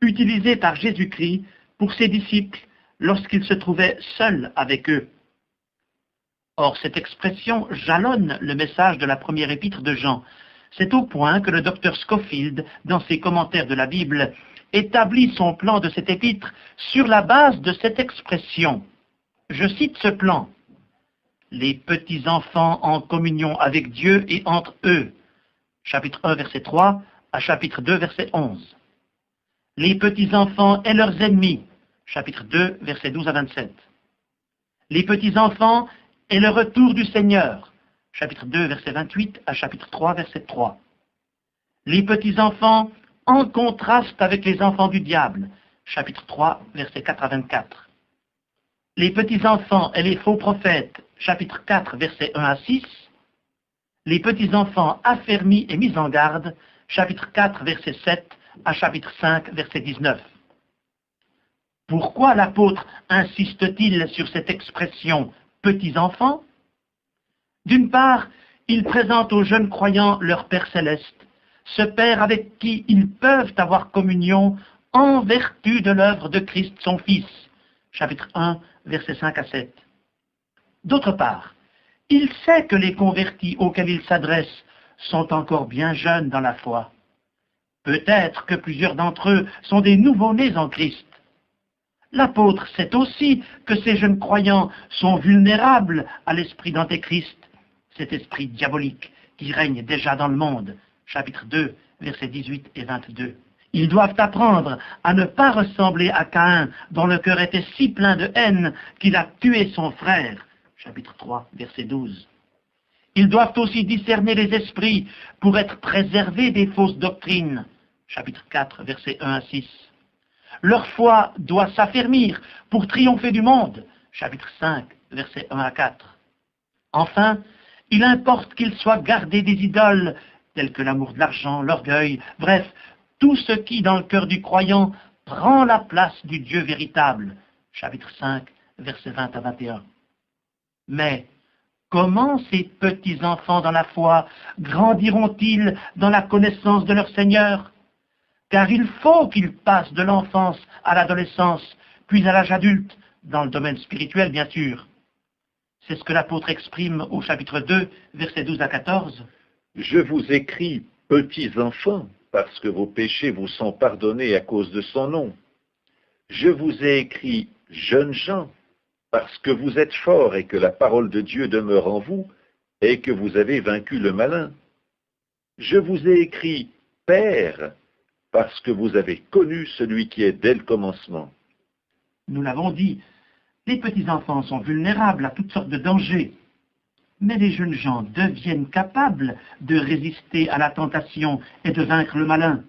utilisée par Jésus-Christ pour ses disciples lorsqu'il se trouvait seul avec eux. Or, cette expression jalonne le message de la première épître de Jean. C'est au point que le docteur Scofield, dans ses commentaires de la Bible, établit son plan de cette épître sur la base de cette expression. Je cite ce plan. « Les petits-enfants en communion avec Dieu et entre eux » chapitre 1, verset 3 à chapitre 2, verset 11. « Les petits-enfants et leurs ennemis » chapitre 2, verset 12 à 27. « Les petits-enfants et le retour du Seigneur » chapitre 2, verset 28 à chapitre 3, verset 3. « Les petits-enfants en contraste avec les enfants du diable » chapitre 3, verset 4 à 24. « Les petits-enfants et les faux prophètes » chapitre 4, versets 1 à 6, les petits-enfants affermis et mis en garde, chapitre 4, verset 7 à chapitre 5, verset 19. Pourquoi l'apôtre insiste-t-il sur cette expression « petits-enfants » ? D'une part, il présente aux jeunes croyants leur Père céleste, ce Père avec qui ils peuvent avoir communion en vertu de l'œuvre de Christ son Fils, chapitre 1, versets 5 à 7. D'autre part, il sait que les convertis auxquels il s'adresse sont encore bien jeunes dans la foi. Peut-être que plusieurs d'entre eux sont des nouveau-nés en Christ. L'apôtre sait aussi que ces jeunes croyants sont vulnérables à l'esprit d'Antéchrist, cet esprit diabolique qui règne déjà dans le monde. Chapitre 2, versets 18 et 22. Ils doivent apprendre à ne pas ressembler à Caïn, dont le cœur était si plein de haine qu'il a tué son frère. Chapitre 3, verset 12. Ils doivent aussi discerner les esprits pour être préservés des fausses doctrines. Chapitre 4, versets 1 à 6. Leur foi doit s'affermir pour triompher du monde. Chapitre 5, versets 1 à 4. Enfin, il importe qu'ils soient gardés des idoles, telles que l'amour de l'argent, l'orgueil, bref, tout ce qui, dans le cœur du croyant, prend la place du Dieu véritable. Chapitre 5, versets 20 à 21. Mais comment ces petits-enfants dans la foi grandiront-ils dans la connaissance de leur Seigneur? Car il faut qu'ils passent de l'enfance à l'adolescence, puis à l'âge adulte, dans le domaine spirituel bien sûr. C'est ce que l'apôtre exprime au chapitre 2, versets 12 à 14. Je vous écris, petits enfants, parce que vos péchés vous sont pardonnés à cause de son nom. Je vous ai écrit, jeunes gens, parce que vous êtes forts et que la parole de Dieu demeure en vous et que vous avez vaincu le malin. Je vous ai écrit, pères, parce que vous avez connu celui qui est dès le commencement. Nous l'avons dit, les petits-enfants sont vulnérables à toutes sortes de dangers. Mais les jeunes gens deviennent capables de résister à la tentation et de vaincre le malin.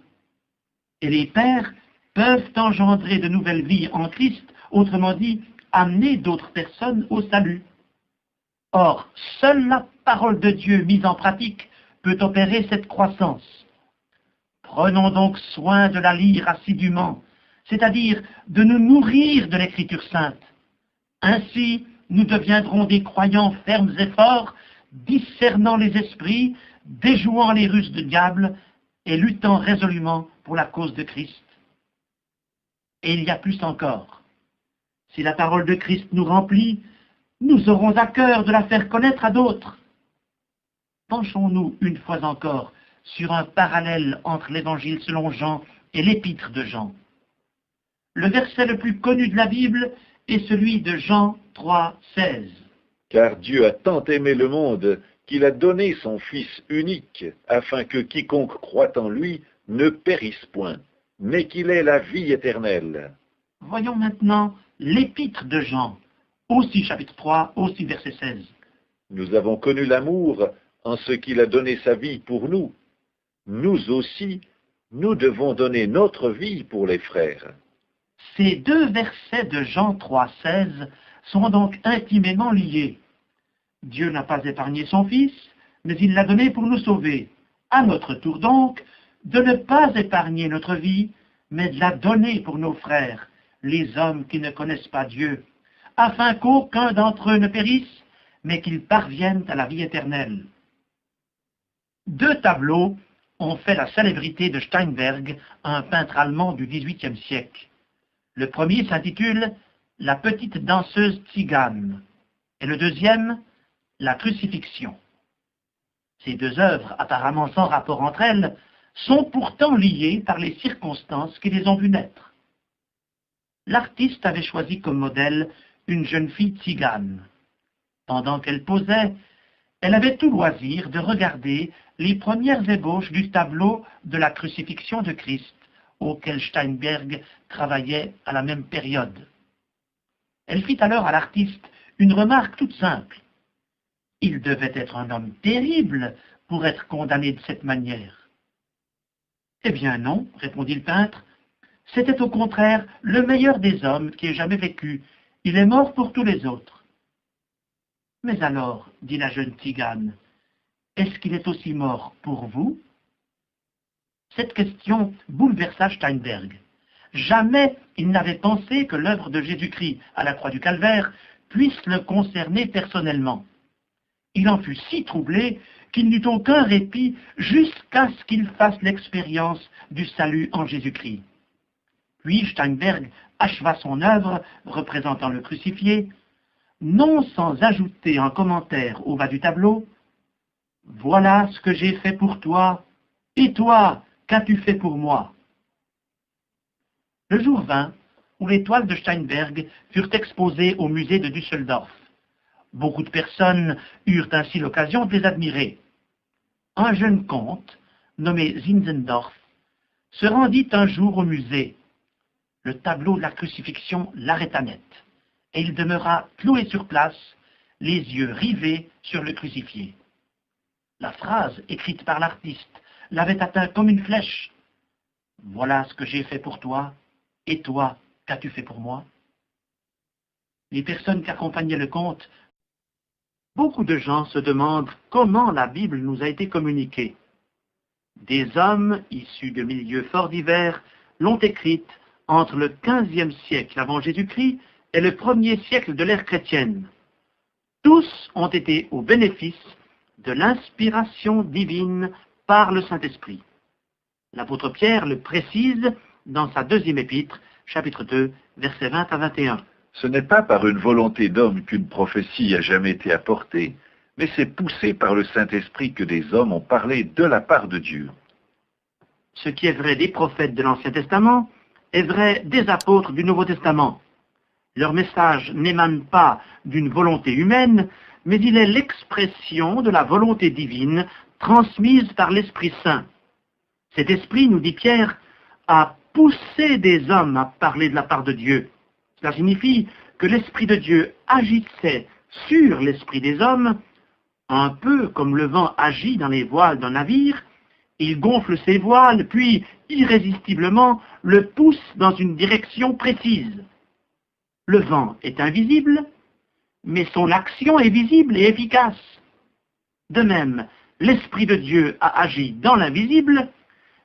Et les pères peuvent engendrer de nouvelles vies en Christ, autrement dit, amener d'autres personnes au salut. Or, seule la parole de Dieu mise en pratique peut opérer cette croissance. Prenons donc soin de la lire assidûment, c'est-à-dire de nous nourrir de l'Écriture sainte. Ainsi, nous deviendrons des croyants fermes et forts, discernant les esprits, déjouant les ruses du diable et luttant résolument pour la cause de Christ. Et il y a plus encore. Si la parole de Christ nous remplit, nous aurons à cœur de la faire connaître à d'autres. Penchons-nous une fois encore sur un parallèle entre l'Évangile selon Jean et l'Épître de Jean. Le verset le plus connu de la Bible est celui de Jean 3, 16. Car Dieu a tant aimé le monde qu'il a donné son Fils unique, afin que quiconque croit en lui ne périsse point, mais qu'il ait la vie éternelle. Voyons maintenant l'Épître de Jean, aussi chapitre 3, aussi verset 16. Nous avons connu l'amour en ce qu'il a donné sa vie pour nous. Nous aussi, nous devons donner notre vie pour les frères. Ces deux versets de Jean 3, 16 sont donc intimement liés. Dieu n'a pas épargné son Fils, mais il l'a donné pour nous sauver. À notre tour donc, de ne pas épargner notre vie, mais de la donner pour nos frères, les hommes qui ne connaissent pas Dieu, afin qu'aucun d'entre eux ne périsse, mais qu'ils parviennent à la vie éternelle. Deux tableaux ont fait la célébrité de Steinberg, un peintre allemand du XVIIIe siècle. Le premier s'intitule « La petite danseuse tzigane » et le deuxième « La crucifixion ». Ces deux œuvres, apparemment sans rapport entre elles, sont pourtant liées par les circonstances qui les ont vues naître. L'artiste avait choisi comme modèle une jeune fille tzigane. Pendant qu'elle posait, elle avait tout loisir de regarder les premières ébauches du tableau de la crucifixion de Christ, auquel Steinberg travaillait à la même période. Elle fit alors à l'artiste une remarque toute simple. Il devait être un homme terrible pour être condamné de cette manière. Eh bien non, répondit le peintre, c'était au contraire le meilleur des hommes qui ait jamais vécu. Il est mort pour tous les autres. Mais alors, dit la jeune tzigane, est-ce qu'il est aussi mort pour vous? Cette question bouleversa Steinberg. Jamais il n'avait pensé que l'œuvre de Jésus-Christ à la croix du Calvaire puisse le concerner personnellement. Il en fut si troublé qu'il n'eut aucun répit jusqu'à ce qu'il fasse l'expérience du salut en Jésus-Christ. Puis Steinberg acheva son œuvre représentant le crucifié, non sans ajouter en commentaire au bas du tableau « Voilà ce que j'ai fait pour toi, et toi, qu'as-tu fait pour moi ?» Le jour vint où les toiles de Steinberg furent exposées au musée de Düsseldorf. Beaucoup de personnes eurent ainsi l'occasion de les admirer. Un jeune comte, nommé Zinzendorf, se rendit un jour au musée. Le tableau de la crucifixion l'arrêta net, et il demeura cloué sur place, les yeux rivés sur le crucifié. La phrase écrite par l'artiste l'avait atteint comme une flèche. « Voilà ce que j'ai fait pour toi, et toi, qu'as-tu fait pour moi ?» Les personnes qui accompagnaient le comte, beaucoup de gens se demandent comment la Bible nous a été communiquée. Des hommes issus de milieux fort divers l'ont écrite entre le XVe siècle avant Jésus-Christ et le 1er siècle de l'ère chrétienne. Tous ont été au bénéfice de l'inspiration divine par le Saint-Esprit. L'apôtre Pierre le précise dans sa deuxième épître, chapitre 2, versets 20 à 21. Ce n'est pas par une volonté d'homme qu'une prophétie a jamais été apportée, mais c'est poussé par le Saint-Esprit que des hommes ont parlé de la part de Dieu. Ce qui est vrai des prophètes de l'Ancien Testament est vrai des apôtres du Nouveau Testament. Leur message n'émane pas d'une volonté humaine, mais il est l'expression de la volonté divine transmise par l'Esprit Saint. Cet esprit, nous dit Pierre, a poussé des hommes à parler de la part de Dieu. Cela signifie que l'Esprit de Dieu agissait sur l'esprit des hommes, un peu comme le vent agit dans les voiles d'un navire. Il gonfle ses voiles, puis, irrésistiblement, le pousse dans une direction précise. Le vent est invisible, mais son action est visible et efficace. De même, l'Esprit de Dieu a agi dans l'invisible,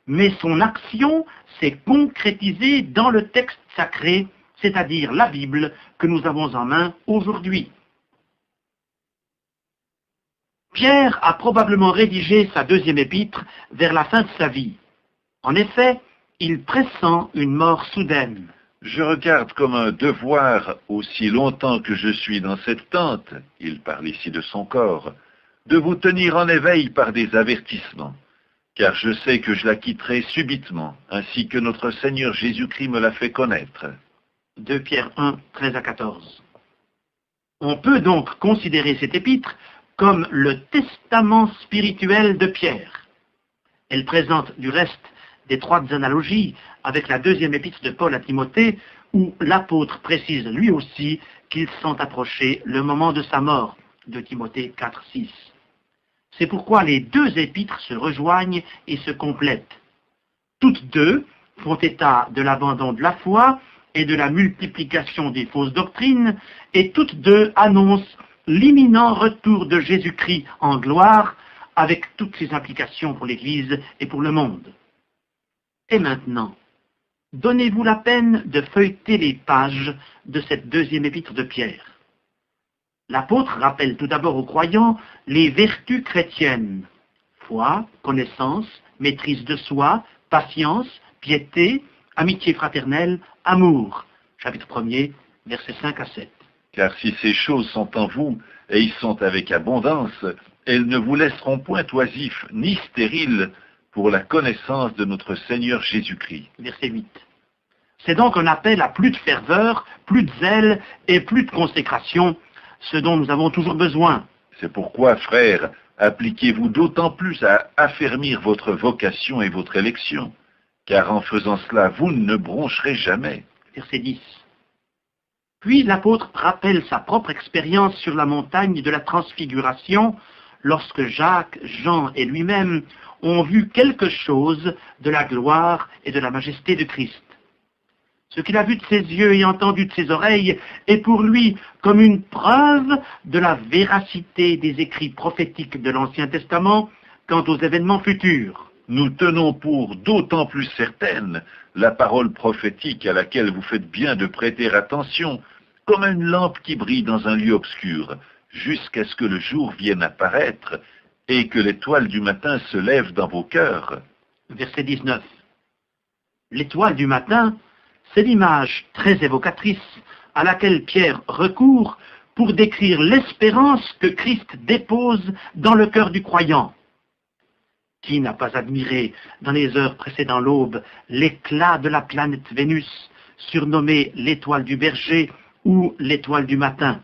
mais son action s'est concrétisée dans le texte sacré, c'est-à-dire la Bible que nous avons en main aujourd'hui. Pierre a probablement rédigé sa deuxième épître vers la fin de sa vie. En effet, il pressent une mort soudaine. Je regarde comme un devoir, aussi longtemps que je suis dans cette tente, il parle ici de son corps, de vous tenir en éveil par des avertissements, car je sais que je la quitterai subitement, ainsi que notre Seigneur Jésus-Christ me l'a fait connaître. 2 Pierre 1, 13 à 14. On peut donc considérer cette épître comme le testament spirituel de Pierre. Elle présente du reste d'étroites analogies avec la deuxième épître de Paul à Timothée, où l'apôtre précise lui aussi qu'il sent approcher le moment de sa mort, de Timothée 4, 6. C'est pourquoi les deux épîtres se rejoignent et se complètent. Toutes deux font état de l'abandon de la foi et de la multiplication des fausses doctrines, et toutes deux annoncent l'imminent retour de Jésus-Christ en gloire, avec toutes ses implications pour l'Église et pour le monde. Et maintenant, donnez-vous la peine de feuilleter les pages de cette deuxième épître de Pierre. L'apôtre rappelle tout d'abord aux croyants les vertus chrétiennes: foi, connaissance, maîtrise de soi, patience, piété, amitié fraternelle, amour. Chapitre 1er, versets 5 à 7. Car si ces choses sont en vous, et y sont avec abondance, elles ne vous laisseront point oisifs ni stériles pour la connaissance de notre Seigneur Jésus-Christ. Verset 8. C'est donc un appel à plus de ferveur, plus de zèle et plus de consécration, ce dont nous avons toujours besoin. C'est pourquoi, frères, appliquez-vous d'autant plus à affermir votre vocation et votre élection, car en faisant cela, vous ne broncherez jamais. Verset 10. Puis l'apôtre rappelle sa propre expérience sur la montagne de la transfiguration, lorsque Jacques, Jean et lui-même ont vu quelque chose de la gloire et de la majesté de Christ. Ce qu'il a vu de ses yeux et entendu de ses oreilles est pour lui comme une preuve de la véracité des écrits prophétiques de l'Ancien Testament quant aux événements futurs. Nous tenons pour d'autant plus certaine la parole prophétique à laquelle vous faites bien de prêter attention, comme une lampe qui brille dans un lieu obscur, jusqu'à ce que le jour vienne apparaître et que l'étoile du matin se lève dans vos cœurs. Verset 19. L'étoile du matin, c'est l'image très évocatrice à laquelle Pierre recourt pour décrire l'espérance que Christ dépose dans le cœur du croyant. Qui n'a pas admiré, dans les heures précédant l'aube, l'éclat de la planète Vénus, surnommée l'étoile du berger ou l'étoile du matin?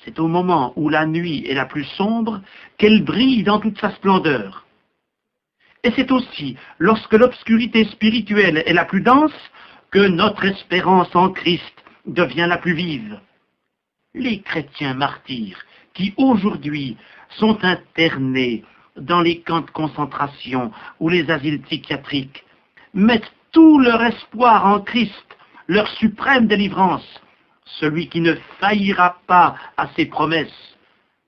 C'est au moment où la nuit est la plus sombre qu'elle brille dans toute sa splendeur. Et c'est aussi lorsque l'obscurité spirituelle est la plus dense que notre espérance en Christ devient la plus vive. Les chrétiens martyrs qui aujourd'hui sont internés dans les camps de concentration ou les asiles psychiatriques mettent tout leur espoir en Christ, leur suprême délivrance, celui qui ne faillira pas à ses promesses,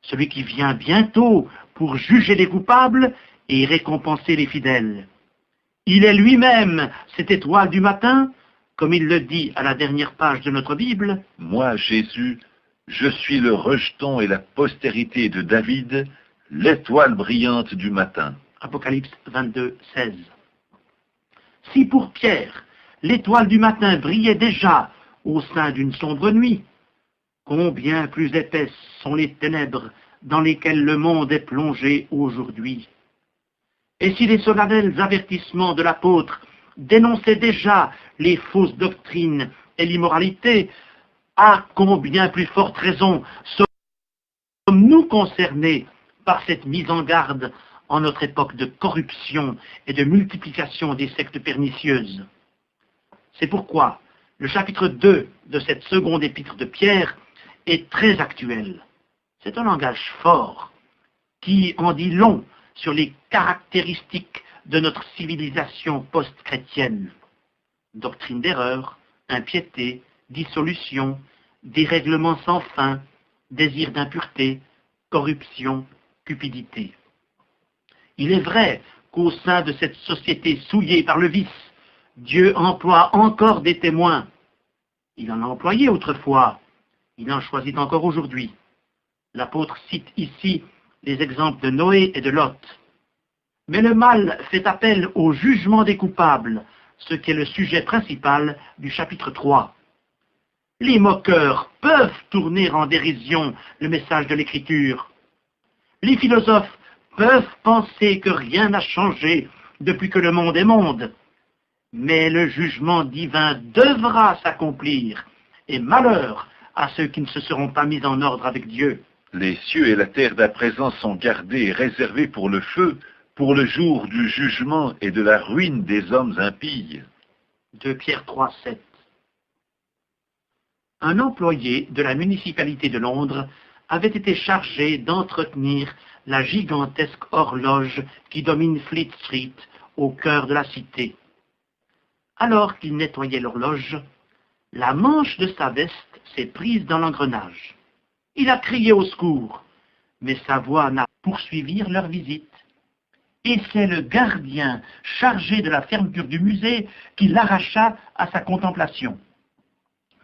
celui qui vient bientôt pour juger les coupables et récompenser les fidèles. Il est lui-même cette étoile du matin, comme il le dit à la dernière page de notre Bible. Moi, Jésus, je suis le rejeton et la postérité de David, l'étoile brillante du matin. Apocalypse 22, 16. Si pour Pierre, l'étoile du matin brillait déjà au sein d'une sombre nuit, combien plus épaisses sont les ténèbres dans lesquelles le monde est plongé aujourd'hui. Et si les solennels avertissements de l'apôtre dénonçaient déjà les fausses doctrines et l'immoralité, à combien plus forte raison sommes-nous concernés par cette mise en garde en notre époque de corruption et de multiplication des sectes pernicieuses. C'est pourquoi le chapitre 2 de cette seconde épître de Pierre est très actuel. C'est un langage fort qui en dit long sur les caractéristiques de notre civilisation post-chrétienne. Doctrine d'erreur, impiété, dissolution, dérèglement sans fin, désir d'impureté, corruption, cupidité. Il est vrai qu'au sein de cette société souillée par le vice, Dieu emploie encore des témoins. Il en a employé autrefois, il en choisit encore aujourd'hui. L'apôtre cite ici les exemples de Noé et de Lot. Mais le mal fait appel au jugement des coupables, ce qui est le sujet principal du chapitre 3. Les moqueurs peuvent tourner en dérision le message de l'Écriture. Les philosophes peuvent penser que rien n'a changé depuis que le monde est monde. Mais le jugement divin devra s'accomplir, et malheur à ceux qui ne se seront pas mis en ordre avec Dieu. Les cieux et la terre d'à présent sont gardés et réservés pour le feu, pour le jour du jugement et de la ruine des hommes impies. 2 Pierre 3, 7. Un employé de la municipalité de Londres avait été chargé d'entretenir la gigantesque horloge qui domine Fleet Street, au cœur de la cité. Alors qu'il nettoyait l'horloge, la manche de sa veste s'est prise dans l'engrenage. Il a crié au secours, mais sa voix n'a poursuivi leur visite. Et c'est le gardien chargé de la fermeture du musée qui l'arracha à sa contemplation.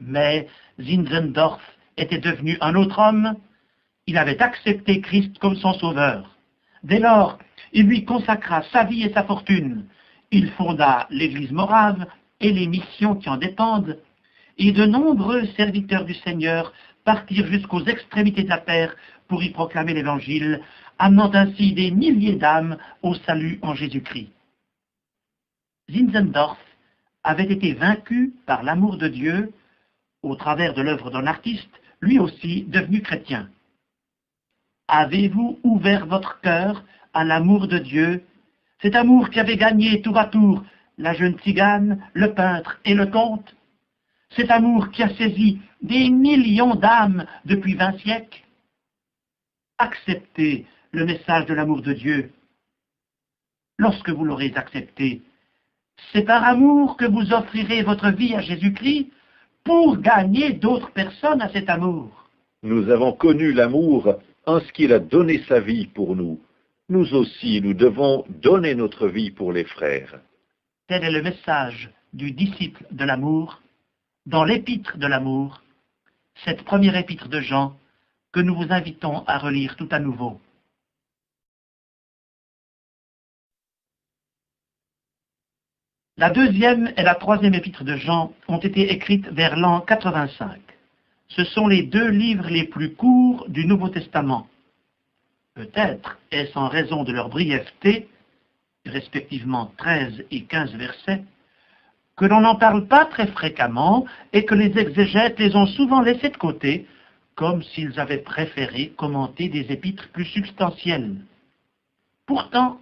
Mais Zinzendorf était devenu un autre homme. Il avait accepté Christ comme son sauveur. Dès lors, il lui consacra sa vie et sa fortune. Il fonda l'église morave et les missions qui en dépendent, et de nombreux serviteurs du Seigneur partirent jusqu'aux extrémités de la terre pour y proclamer l'Évangile, amenant ainsi des milliers d'âmes au salut en Jésus-Christ. Zinzendorf avait été vaincu par l'amour de Dieu au travers de l'œuvre d'un artiste, lui aussi devenu chrétien. Avez-vous ouvert votre cœur à l'amour de Dieu, cet amour qui avait gagné tour à tour la jeune tzigane, le peintre et le comte, cet amour qui a saisi des millions d'âmes depuis 20 siècles? Acceptez le message de l'amour de Dieu. Lorsque vous l'aurez accepté, c'est par amour que vous offrirez votre vie à Jésus-Christ pour gagner d'autres personnes à cet amour. Nous avons connu l'amour en ce qu'il a donné sa vie pour nous. Nous aussi, nous devons donner notre vie pour les frères. Tel est le message du disciple de l'amour dans l'épître de l'amour, cette première épître de Jean que nous vous invitons à relire tout à nouveau. La deuxième et la troisième épître de Jean ont été écrites vers l'an 85. Ce sont les deux livres les plus courts du Nouveau Testament. Peut-être est-ce en raison de leur brièveté, respectivement 13 et 15 versets, que l'on n'en parle pas très fréquemment et que les exégètes les ont souvent laissés de côté, comme s'ils avaient préféré commenter des épîtres plus substantielles. Pourtant,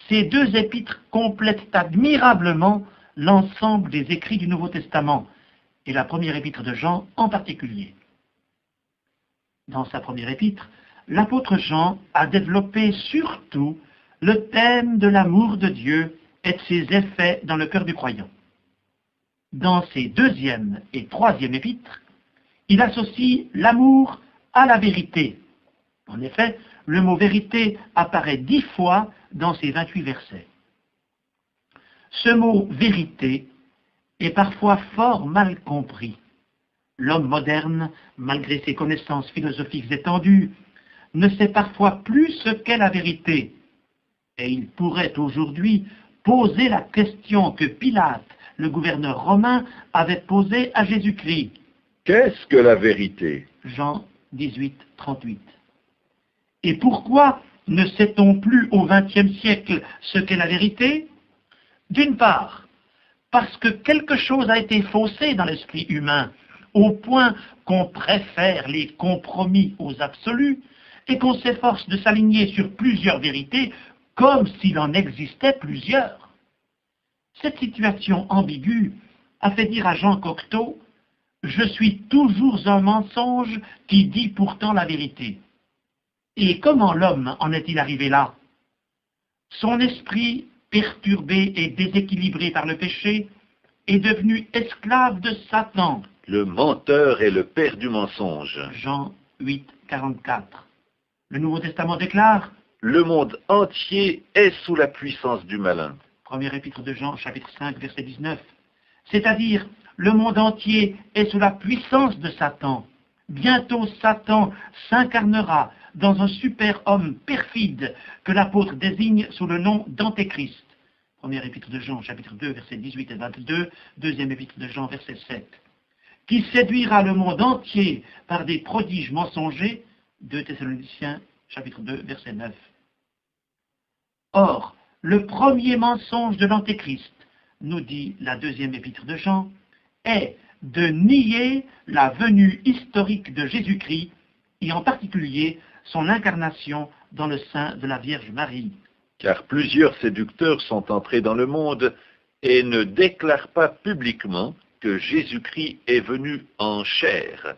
ces deux épîtres complètent admirablement l'ensemble des écrits du Nouveau Testament, et la première épître de Jean en particulier. Dans sa première épître, l'apôtre Jean a développé surtout le thème de l'amour de Dieu et de ses effets dans le cœur du croyant. Dans ses deuxième et troisième épîtres, il associe l'amour à la vérité. En effet, le mot vérité apparaît 10 fois dans ces 28 versets. Ce mot vérité est parfois fort mal compris. L'homme moderne, malgré ses connaissances philosophiques étendues, ne sait parfois plus ce qu'est la vérité. Et il pourrait aujourd'hui poser la question que Pilate, le gouverneur romain, avait posée à Jésus-Christ. Qu'est-ce que la vérité? Jean 18, 38. Et pourquoi ne sait-on plus au XXe siècle ce qu'est la vérité? D'une part, parce que quelque chose a été faussé dans l'esprit humain, au point qu'on préfère les compromis aux absolus, et qu'on s'efforce de s'aligner sur plusieurs vérités comme s'il en existait plusieurs. Cette situation ambiguë a fait dire à Jean Cocteau « Je suis toujours un mensonge qui dit pourtant la vérité ». Et comment l'homme en est-il arrivé là? Son esprit, perturbé et déséquilibré par le péché, est devenu esclave de Satan. Le menteur est le père du mensonge. Jean 8, 44. Le Nouveau Testament déclare Le monde entier est sous la puissance du malin. Première épître de Jean, chapitre 5, verset 19. C'est-à-dire, le monde entier est sous la puissance de Satan. Bientôt Satan s'incarnera dans un super-homme perfide que l'apôtre désigne sous le nom d'Antéchrist. Première épître de Jean, chapitre 2, versets 18 et 22, deuxième épître de Jean, verset 7. Qui séduira le monde entier par des prodiges mensongers, 2 Thessaloniciens, chapitre 2, verset 9. Or, le premier mensonge de l'Antéchrist, nous dit la deuxième épître de Jean, est de nier la venue historique de Jésus-Christ, et en particulier son incarnation dans le sein de la Vierge Marie. Car plusieurs séducteurs sont entrés dans le monde et ne déclarent pas publiquement que Jésus-Christ est venu en chair.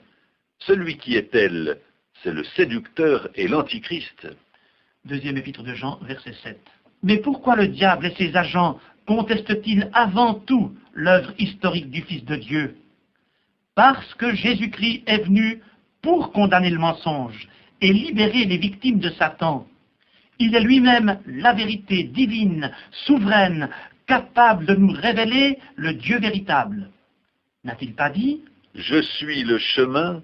Celui qui est elle, c'est le séducteur et l'Antichrist. Deuxième épître de Jean, verset 7. Mais pourquoi le diable et ses agents contestent-ils avant tout l'œuvre historique du Fils de Dieu? Parce que Jésus-Christ est venu pour condamner le mensonge et libérer les victimes de Satan. Il est lui-même la vérité divine, souveraine, capable de nous révéler le Dieu véritable. N'a-t-il pas dit? Je suis le chemin,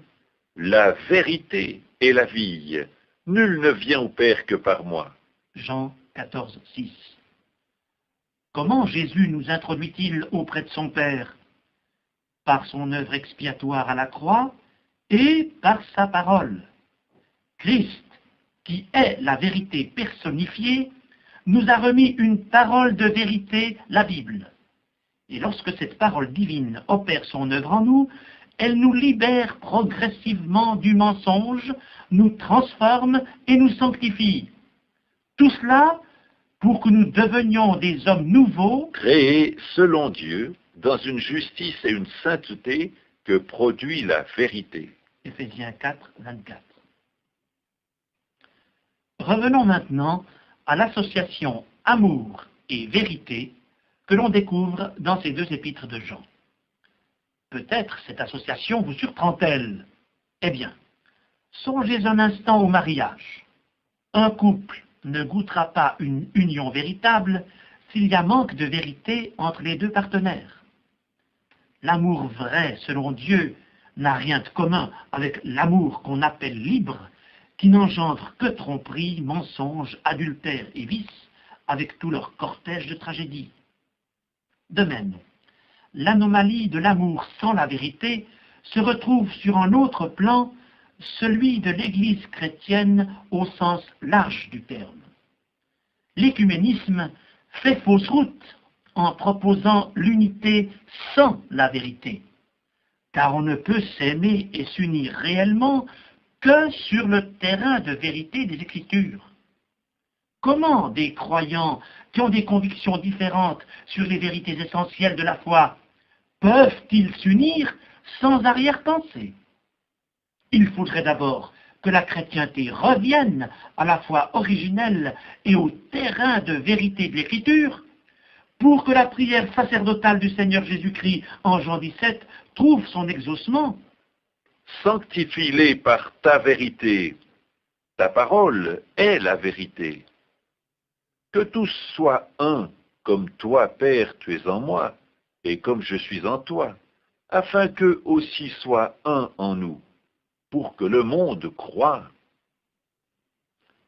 la vérité et la vie. Nul ne vient au Père que par moi. Jean 14, 6. Comment Jésus nous introduit-il auprès de son Père? Par son œuvre expiatoire à la croix et par sa parole. Christ, qui est la vérité personnifiée, nous a remis une parole de vérité, la Bible. Et lorsque cette parole divine opère son œuvre en nous, elle nous libère progressivement du mensonge, nous transforme et nous sanctifie. Tout cela pour que nous devenions des hommes nouveaux, Créés selon Dieu, dans une justice et une sainteté que produit la vérité. Éphésiens 4, 24. Revenons maintenant à l'association amour et vérité que l'on découvre dans ces deux épîtres de Jean. Peut-être cette association vous surprend-elle. Eh bien, songez un instant au mariage. Un couple ne goûtera pas une union véritable s'il y a manque de vérité entre les deux partenaires. L'amour vrai, selon Dieu, n'a rien de commun avec l'amour qu'on appelle libre, qui n'engendre que tromperie, mensonge, adultère et vice, avec tout leur cortège de tragédies. De même, l'anomalie de l'amour sans la vérité se retrouve sur un autre plan, celui de l'Église chrétienne au sens large du terme. L'écuménisme fait fausse route en proposant l'unité sans la vérité, car on ne peut s'aimer et s'unir réellement que sur le terrain de vérité des Écritures. Comment des croyants qui ont des convictions différentes sur les vérités essentielles de la foi peuvent-ils s'unir sans arrière-pensée? Il faudrait d'abord que la chrétienté revienne à la foi originelle et au terrain de vérité de l'Écriture pour que la prière sacerdotale du Seigneur Jésus-Christ en Jean 17 trouve son exaucement. Sanctifie-les par ta vérité. Ta parole est la vérité. Que tous soient un, comme toi, Père, tu es en moi, et comme je suis en toi, afin qu'eux aussi soient un en nous, pour que le monde croie.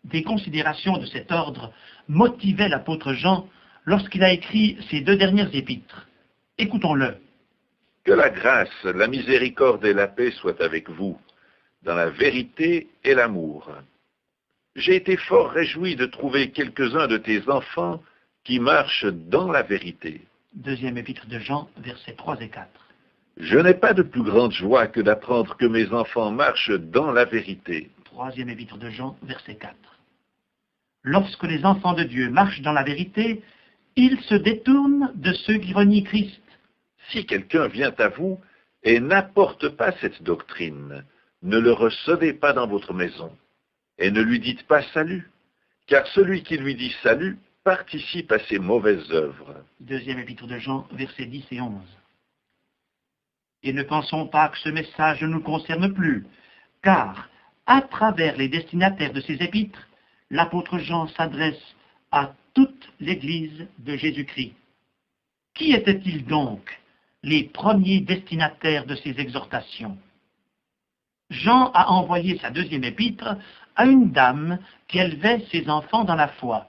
Des considérations de cet ordre motivaient l'apôtre Jean lorsqu'il a écrit ces deux dernières épîtres. Écoutons-le. Que la grâce, la miséricorde et la paix soient avec vous, dans la vérité et l'amour. J'ai été fort réjoui de trouver quelques-uns de tes enfants qui marchent dans la vérité. Deuxième épître de Jean, versets 3 et 4. Je n'ai pas de plus grande joie que d'apprendre que mes enfants marchent dans la vérité. Troisième épître de Jean, verset 4. Lorsque les enfants de Dieu marchent dans la vérité, ils se détournent de ceux qui renient Christ. Si quelqu'un vient à vous et n'apporte pas cette doctrine, ne le recevez pas dans votre maison, et ne lui dites pas salut, car celui qui lui dit salut participe à ses mauvaises œuvres. Deuxième épître de Jean, versets 10 et 11. Et ne pensons pas que ce message ne nous concerne plus, car, à travers les destinataires de ces épîtres, l'apôtre Jean s'adresse à toute l'Église de Jésus-Christ. Qui étaient-ils donc, les premiers destinataires de ces exhortations? Jean a envoyé sa deuxième épître à une dame qui élevait ses enfants dans la foi.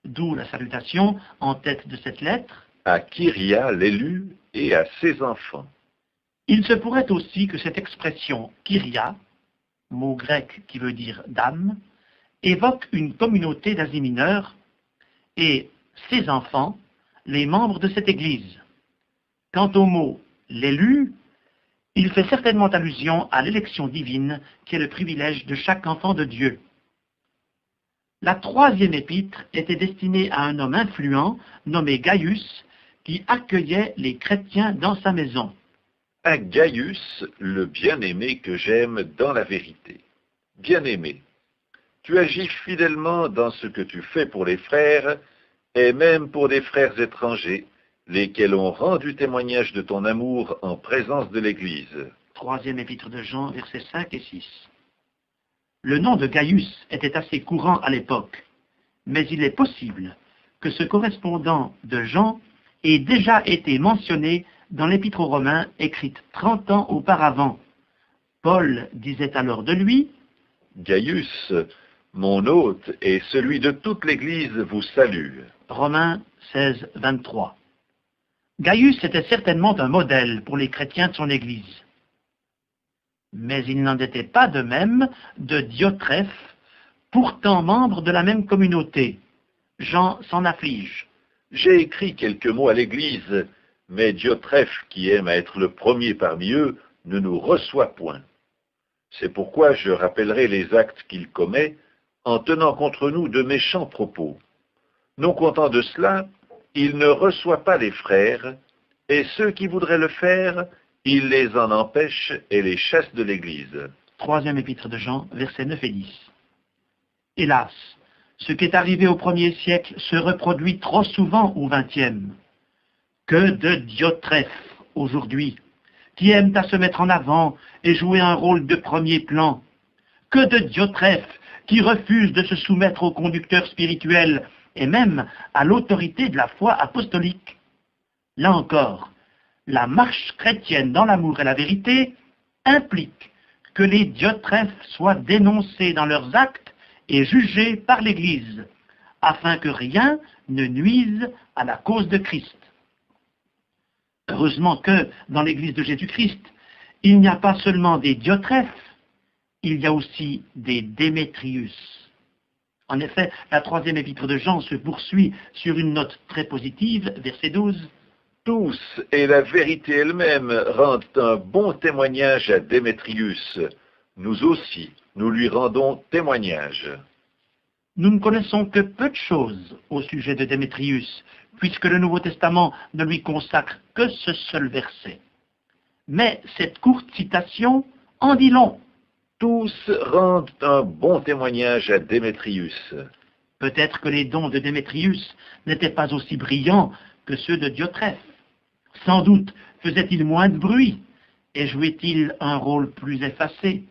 d'où la salutation en tête de cette lettre. À Kyria, l'élu, et à ses enfants. Il se pourrait aussi que cette expression Kyria, mot grec qui veut dire dame, évoque une communauté d'Asie mineure et ses enfants, les membres de cette Église. Quant au mot l'élu, il fait certainement allusion à l'élection divine qui est le privilège de chaque enfant de Dieu. La troisième épître était destinée à un homme influent nommé Gaius qui accueillait les chrétiens dans sa maison. À Gaius, le bien-aimé que j'aime dans la vérité. Bien-aimé, tu agis fidèlement dans ce que tu fais pour les frères, et même pour des frères étrangers, lesquels ont rendu témoignage de ton amour en présence de l'Église. Troisième épître de Jean, versets 5 et 6. Le nom de Gaius était assez courant à l'époque, mais il est possible que ce correspondant de Jean ait déjà été mentionné dans l'Épître aux Romains écrite 30 ans auparavant. Paul disait alors de lui, « Gaius, mon hôte et celui de toute l'Église vous salue. » Romains 16, 23. Gaius était certainement un modèle pour les chrétiens de son Église. Mais il n'en était pas de même de Diotrephe, pourtant membre de la même communauté. Jean s'en afflige. « J'ai écrit quelques mots à l'Église, mais Diotrephe, qui aime à être le premier parmi eux, ne nous reçoit point. C'est pourquoi je rappellerai les actes qu'il commet, en tenant contre nous de méchants propos. Non content de cela, il ne reçoit pas les frères, et ceux qui voudraient le faire, il les en empêche et les chasse de l'Église. » Troisième épître de Jean, versets 9 et 10. Hélas, ce qui est arrivé au 1er siècle se reproduit trop souvent au 20e. Que de Diotrephe aujourd'hui, qui aiment à se mettre en avant et jouer un rôle de premier plan. Que de Diotrephe qui refuse de se soumettre au conducteur spirituel et même à l'autorité de la foi apostolique. Là encore, la marche chrétienne dans l'amour et la vérité implique que les Diotrephes soient dénoncés dans leurs actes et jugés par l'Église, afin que rien ne nuise à la cause de Christ. Heureusement que, dans l'Église de Jésus-Christ, il n'y a pas seulement des Diotrephes, il y a aussi des Démétrius. En effet, la troisième épître de Jean se poursuit sur une note très positive, verset 12. « Tous, et la vérité elle-même, rendent un bon témoignage à Démétrius. Nous aussi, nous lui rendons témoignage. » Nous ne connaissons que peu de choses au sujet de Démétrius, puisque le Nouveau Testament ne lui consacre que ce seul verset. Mais cette courte citation en dit long. Tous rendent un bon témoignage à Démétrius. Peut-être que les dons de Démétrius n'étaient pas aussi brillants que ceux de Diotrephe. Sans doute faisait-il moins de bruit et jouait-il un rôle plus effacé.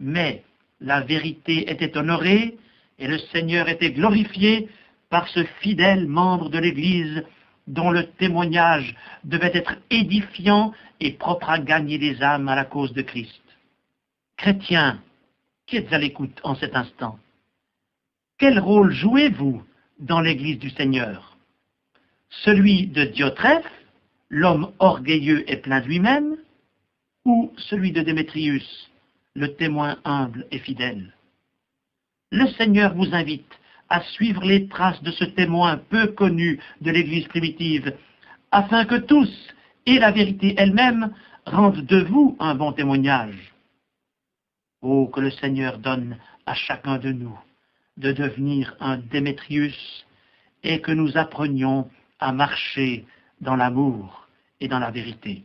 Mais la vérité était honorée et le Seigneur était glorifié par ce fidèle membre de l'Église dont le témoignage devait être édifiant et propre à gagner des âmes à la cause de Christ. Chrétiens, qui êtes à l'écoute en cet instant, quel rôle jouez-vous dans l'Église du Seigneur? Celui de Diotrephe, l'homme orgueilleux et plein de lui-même, ou celui de Démétrius, le témoin humble et fidèle? Le Seigneur vous invite à suivre les traces de ce témoin peu connu de l'Église primitive, afin que tous, et la vérité elle-même, rendent de vous un bon témoignage. Oh, que le Seigneur donne à chacun de nous de devenir un Démétrius et que nous apprenions à marcher dans l'amour et dans la vérité.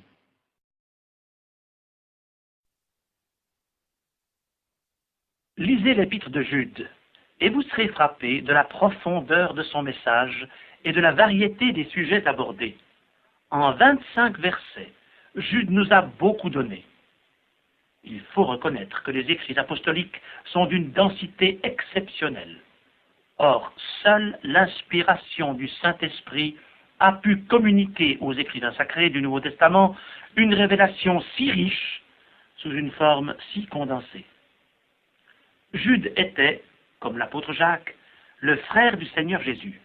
Lisez l'épître de Jude, et vous serez frappés de la profondeur de son message et de la variété des sujets abordés. En 25 versets, Jude nous a beaucoup donné. Il faut reconnaître que les écrits apostoliques sont d'une densité exceptionnelle. Or, seule l'inspiration du Saint-Esprit a pu communiquer aux écrivains sacrés du Nouveau Testament une révélation si riche sous une forme si condensée. Jude était, comme l'apôtre Jacques, le frère du Seigneur Jésus.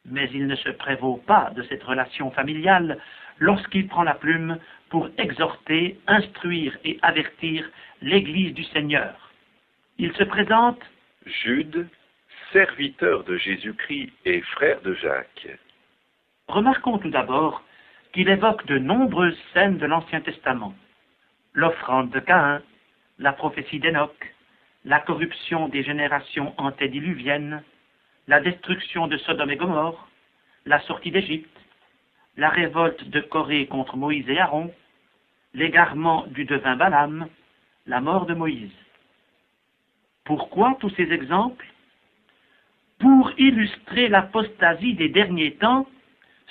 Mais il ne se prévaut pas de cette relation familiale lorsqu'il prend la plume pour exhorter, instruire et avertir l'Église du Seigneur. Il se présente Jude, serviteur de Jésus-Christ et frère de Jacques. Remarquons tout d'abord qu'il évoque de nombreuses scènes de l'Ancien Testament. L'offrande de Caïn, la prophétie d'Enoch, la corruption des générations antédiluviennes, la destruction de Sodome et Gomorrhe, la sortie d'Égypte, la révolte de Corée contre Moïse et Aaron, l'égarement du devin Balaam, la mort de Moïse. Pourquoi tous ces exemples? Pour illustrer l'apostasie des derniers temps,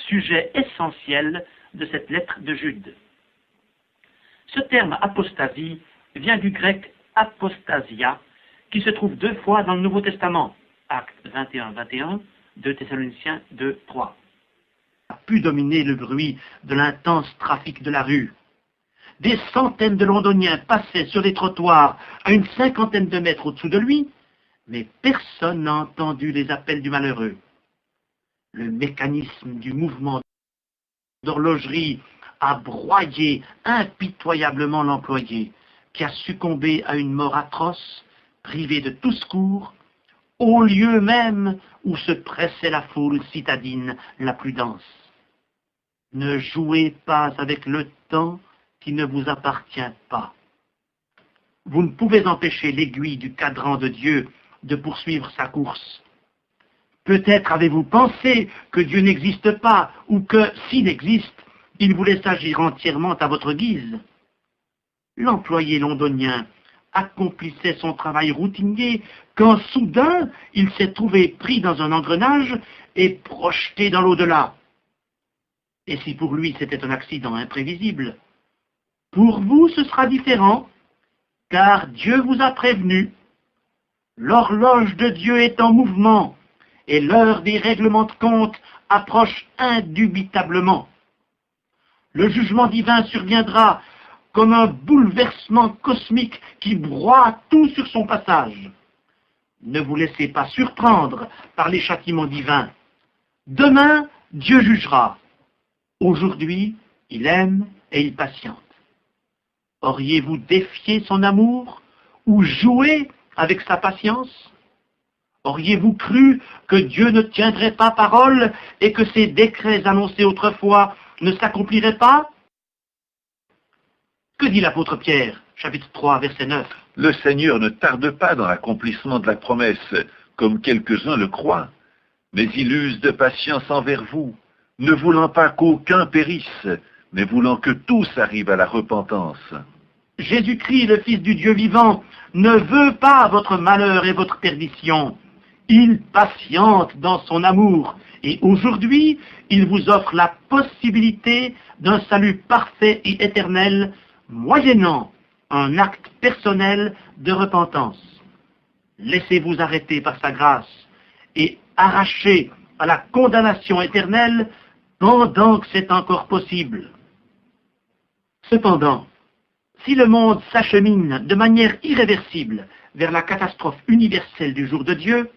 sujet essentiel de cette lettre de Jude. Ce terme apostasie vient du grec apostasia, qui se trouve 2 fois dans le Nouveau Testament, Actes 21-21, 2 Thessaloniciens 2-3. A pu dominer le bruit de l'intense trafic de la rue. Des centaines de Londoniens passaient sur les trottoirs à une 50aine de mètres au-dessous de lui, mais personne n'a entendu les appels du malheureux. Le mécanisme du mouvement d'horlogerie a broyé impitoyablement l'employé, qui a succombé à une mort atroce, privé de tout secours, au lieu même où se pressait la foule citadine la plus dense. Ne jouez pas avec le temps qui ne vous appartient pas. Vous ne pouvez empêcher l'aiguille du cadran de Dieu de poursuivre sa course. Peut-être avez-vous pensé que Dieu n'existe pas, ou que, s'il existe, il voulait s'agir entièrement à votre guise. L'employé londonien accomplissait son travail routinier quand soudain il s'est trouvé pris dans un engrenage et projeté dans l'au-delà. Et si pour lui c'était un accident imprévisible, pour vous ce sera différent, car Dieu vous a prévenu. L'horloge de Dieu est en mouvement et l'heure des règlements de compte approche indubitablement. Le jugement divin surviendra comme un bouleversement cosmique qui broie tout sur son passage. Ne vous laissez pas surprendre par les châtiments divins. Demain, Dieu jugera. Aujourd'hui, il aime et il patiente. Auriez-vous défié son amour ou joué avec sa patience? Auriez-vous cru que Dieu ne tiendrait pas parole et que ses décrets annoncés autrefois ne s'accompliraient pas? Que dit l'apôtre Pierre, chapitre 3, verset 9? Le Seigneur ne tarde pas dans l'accomplissement de la promesse, comme quelques-uns le croient, mais il use de patience envers vous, ne voulant pas qu'aucun périsse, mais voulant que tous arrivent à la repentance. Jésus-Christ, le Fils du Dieu vivant, ne veut pas votre malheur et votre perdition. Il patiente dans son amour, et aujourd'hui, il vous offre la possibilité d'un salut parfait et éternel, moyennant un acte personnel de repentance. Laissez-vous arrêter par sa grâce et arracher à la condamnation éternelle pendant que c'est encore possible. Cependant, si le monde s'achemine de manière irréversible vers la catastrophe universelle du jour de Dieu,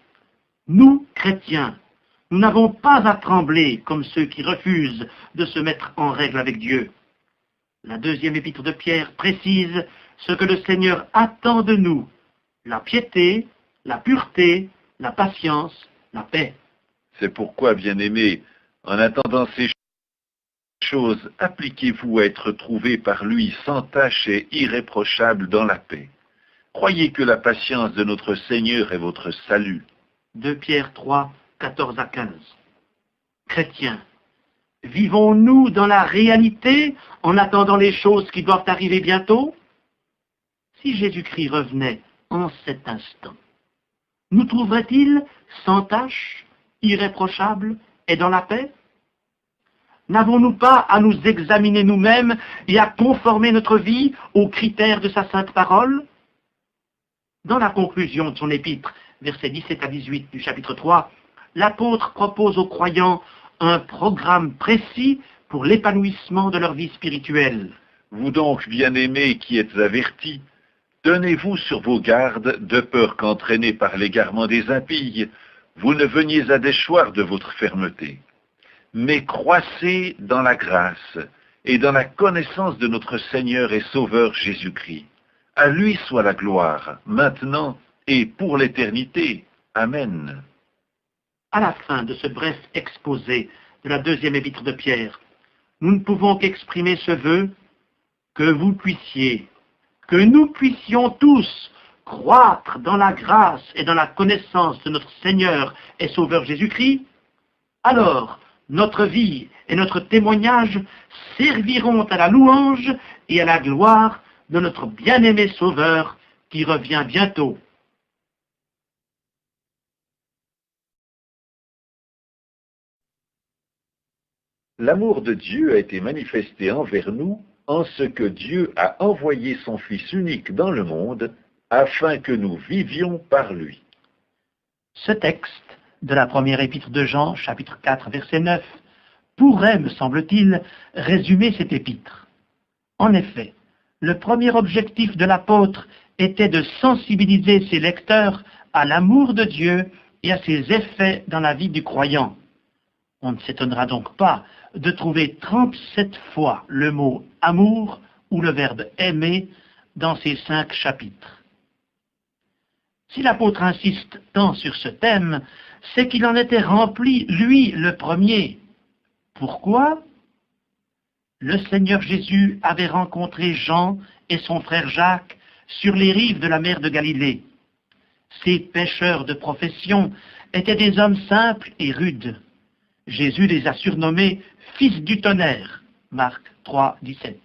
nous, chrétiens, nous n'avons pas à trembler comme ceux qui refusent de se mettre en règle avec Dieu. La deuxième épître de Pierre précise ce que le Seigneur attend de nous: la piété, la pureté, la patience, la paix. C'est pourquoi, bien-aimés, en attendant ces choses, appliquez-vous à être trouvés par lui sans tache et irréprochable dans la paix. Croyez que la patience de notre Seigneur est votre salut. 2 Pierre 3, 14 à 15. Chrétiens, vivons-nous dans la réalité en attendant les choses qui doivent arriver bientôt? Si Jésus-Christ revenait en cet instant, nous trouverait-il sans tache, irréprochable et dans la paix? N'avons-nous pas à nous examiner nous-mêmes et à conformer notre vie aux critères de sa sainte parole? Dans la conclusion de son épître, versets 17 à 18 du chapitre 3, l'apôtre propose aux croyants un programme précis pour l'épanouissement de leur vie spirituelle. Vous donc, bien-aimés qui êtes avertis, tenez-vous sur vos gardes, de peur qu'entraînés par l'égarement des impies, vous ne veniez à déchoir de votre fermeté, mais croissez dans la grâce et dans la connaissance de notre Seigneur et Sauveur Jésus-Christ. À lui soit la gloire, maintenant et pour l'éternité. Amen. À la fin de ce bref exposé de la deuxième épître de Pierre, nous ne pouvons qu'exprimer ce vœu que vous puissiez, que nous puissions tous croître dans la grâce et dans la connaissance de notre Seigneur et Sauveur Jésus-Christ. Alors, notre vie et notre témoignage serviront à la louange et à la gloire de notre bien-aimé Sauveur qui revient bientôt. L'amour de Dieu a été manifesté envers nous en ce que Dieu a envoyé son Fils unique dans le monde afin que nous vivions par lui. Ce texte de la première épître de Jean, chapitre 4, verset 9, pourrait, me semble-t-il, résumer cette épître. En effet, le premier objectif de l'apôtre était de sensibiliser ses lecteurs à l'amour de Dieu et à ses effets dans la vie du croyant. On ne s'étonnera donc pas de trouver 37 fois le mot « amour » ou le verbe « aimer » dans ces 5 chapitres. Si l'apôtre insiste tant sur ce thème, c'est qu'il en était rempli, lui, le premier. Pourquoi? Le Seigneur Jésus avait rencontré Jean et son frère Jacques sur les rives de la mer de Galilée. Ces pêcheurs de profession étaient des hommes simples et rudes. Jésus les a surnommés « fils du tonnerre » Marc 3, 17.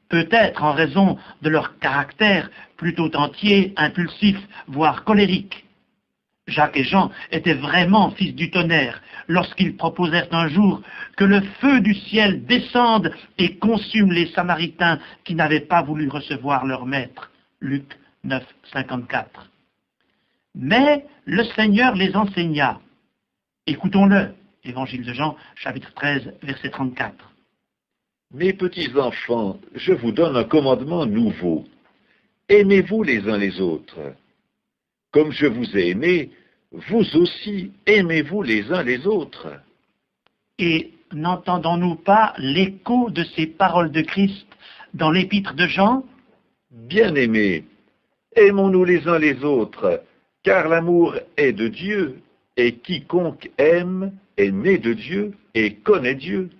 Peut-être en raison de leur caractère plutôt entier, impulsif, voire colérique. Jacques et Jean étaient vraiment fils du tonnerre lorsqu'ils proposèrent un jour que le feu du ciel descende et consume les Samaritains qui n'avaient pas voulu recevoir leur maître. Luc 9, 54. Mais le Seigneur les enseigna. Écoutons-le. Évangile de Jean, chapitre 13, verset 34. Mes petits enfants, je vous donne un commandement nouveau. Aimez-vous les uns les autres. Comme je vous ai aimés, vous aussi aimez-vous les uns les autres. Et n'entendons-nous pas l'écho de ces paroles de Christ dans l'épître de Jean? Bien-aimés, aimons-nous les uns les autres, car l'amour est de Dieu, et quiconque aime est né de Dieu et connaît Dieu.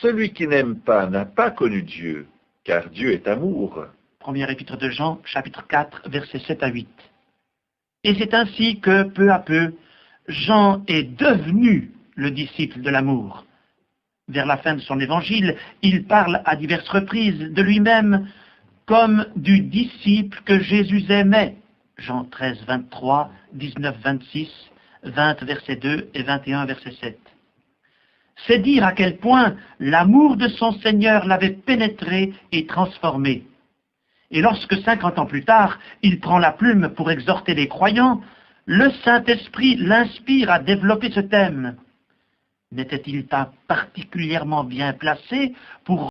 Celui qui n'aime pas n'a pas connu Dieu, car Dieu est amour. Première épître de Jean, chapitre 4, versets 7 à 8. Et c'est ainsi que, peu à peu, Jean est devenu le disciple de l'amour. Vers la fin de son évangile, il parle à diverses reprises de lui-même comme du disciple que Jésus aimait. Jean 13, 23, 19, 26, 20, verset 2 et 21, verset 7. C'est dire à quel point l'amour de son Seigneur l'avait pénétré et transformé. Et lorsque 50 ans plus tard, il prend la plume pour exhorter les croyants, le Saint-Esprit l'inspire à développer ce thème. N'était-il pas particulièrement bien placé pour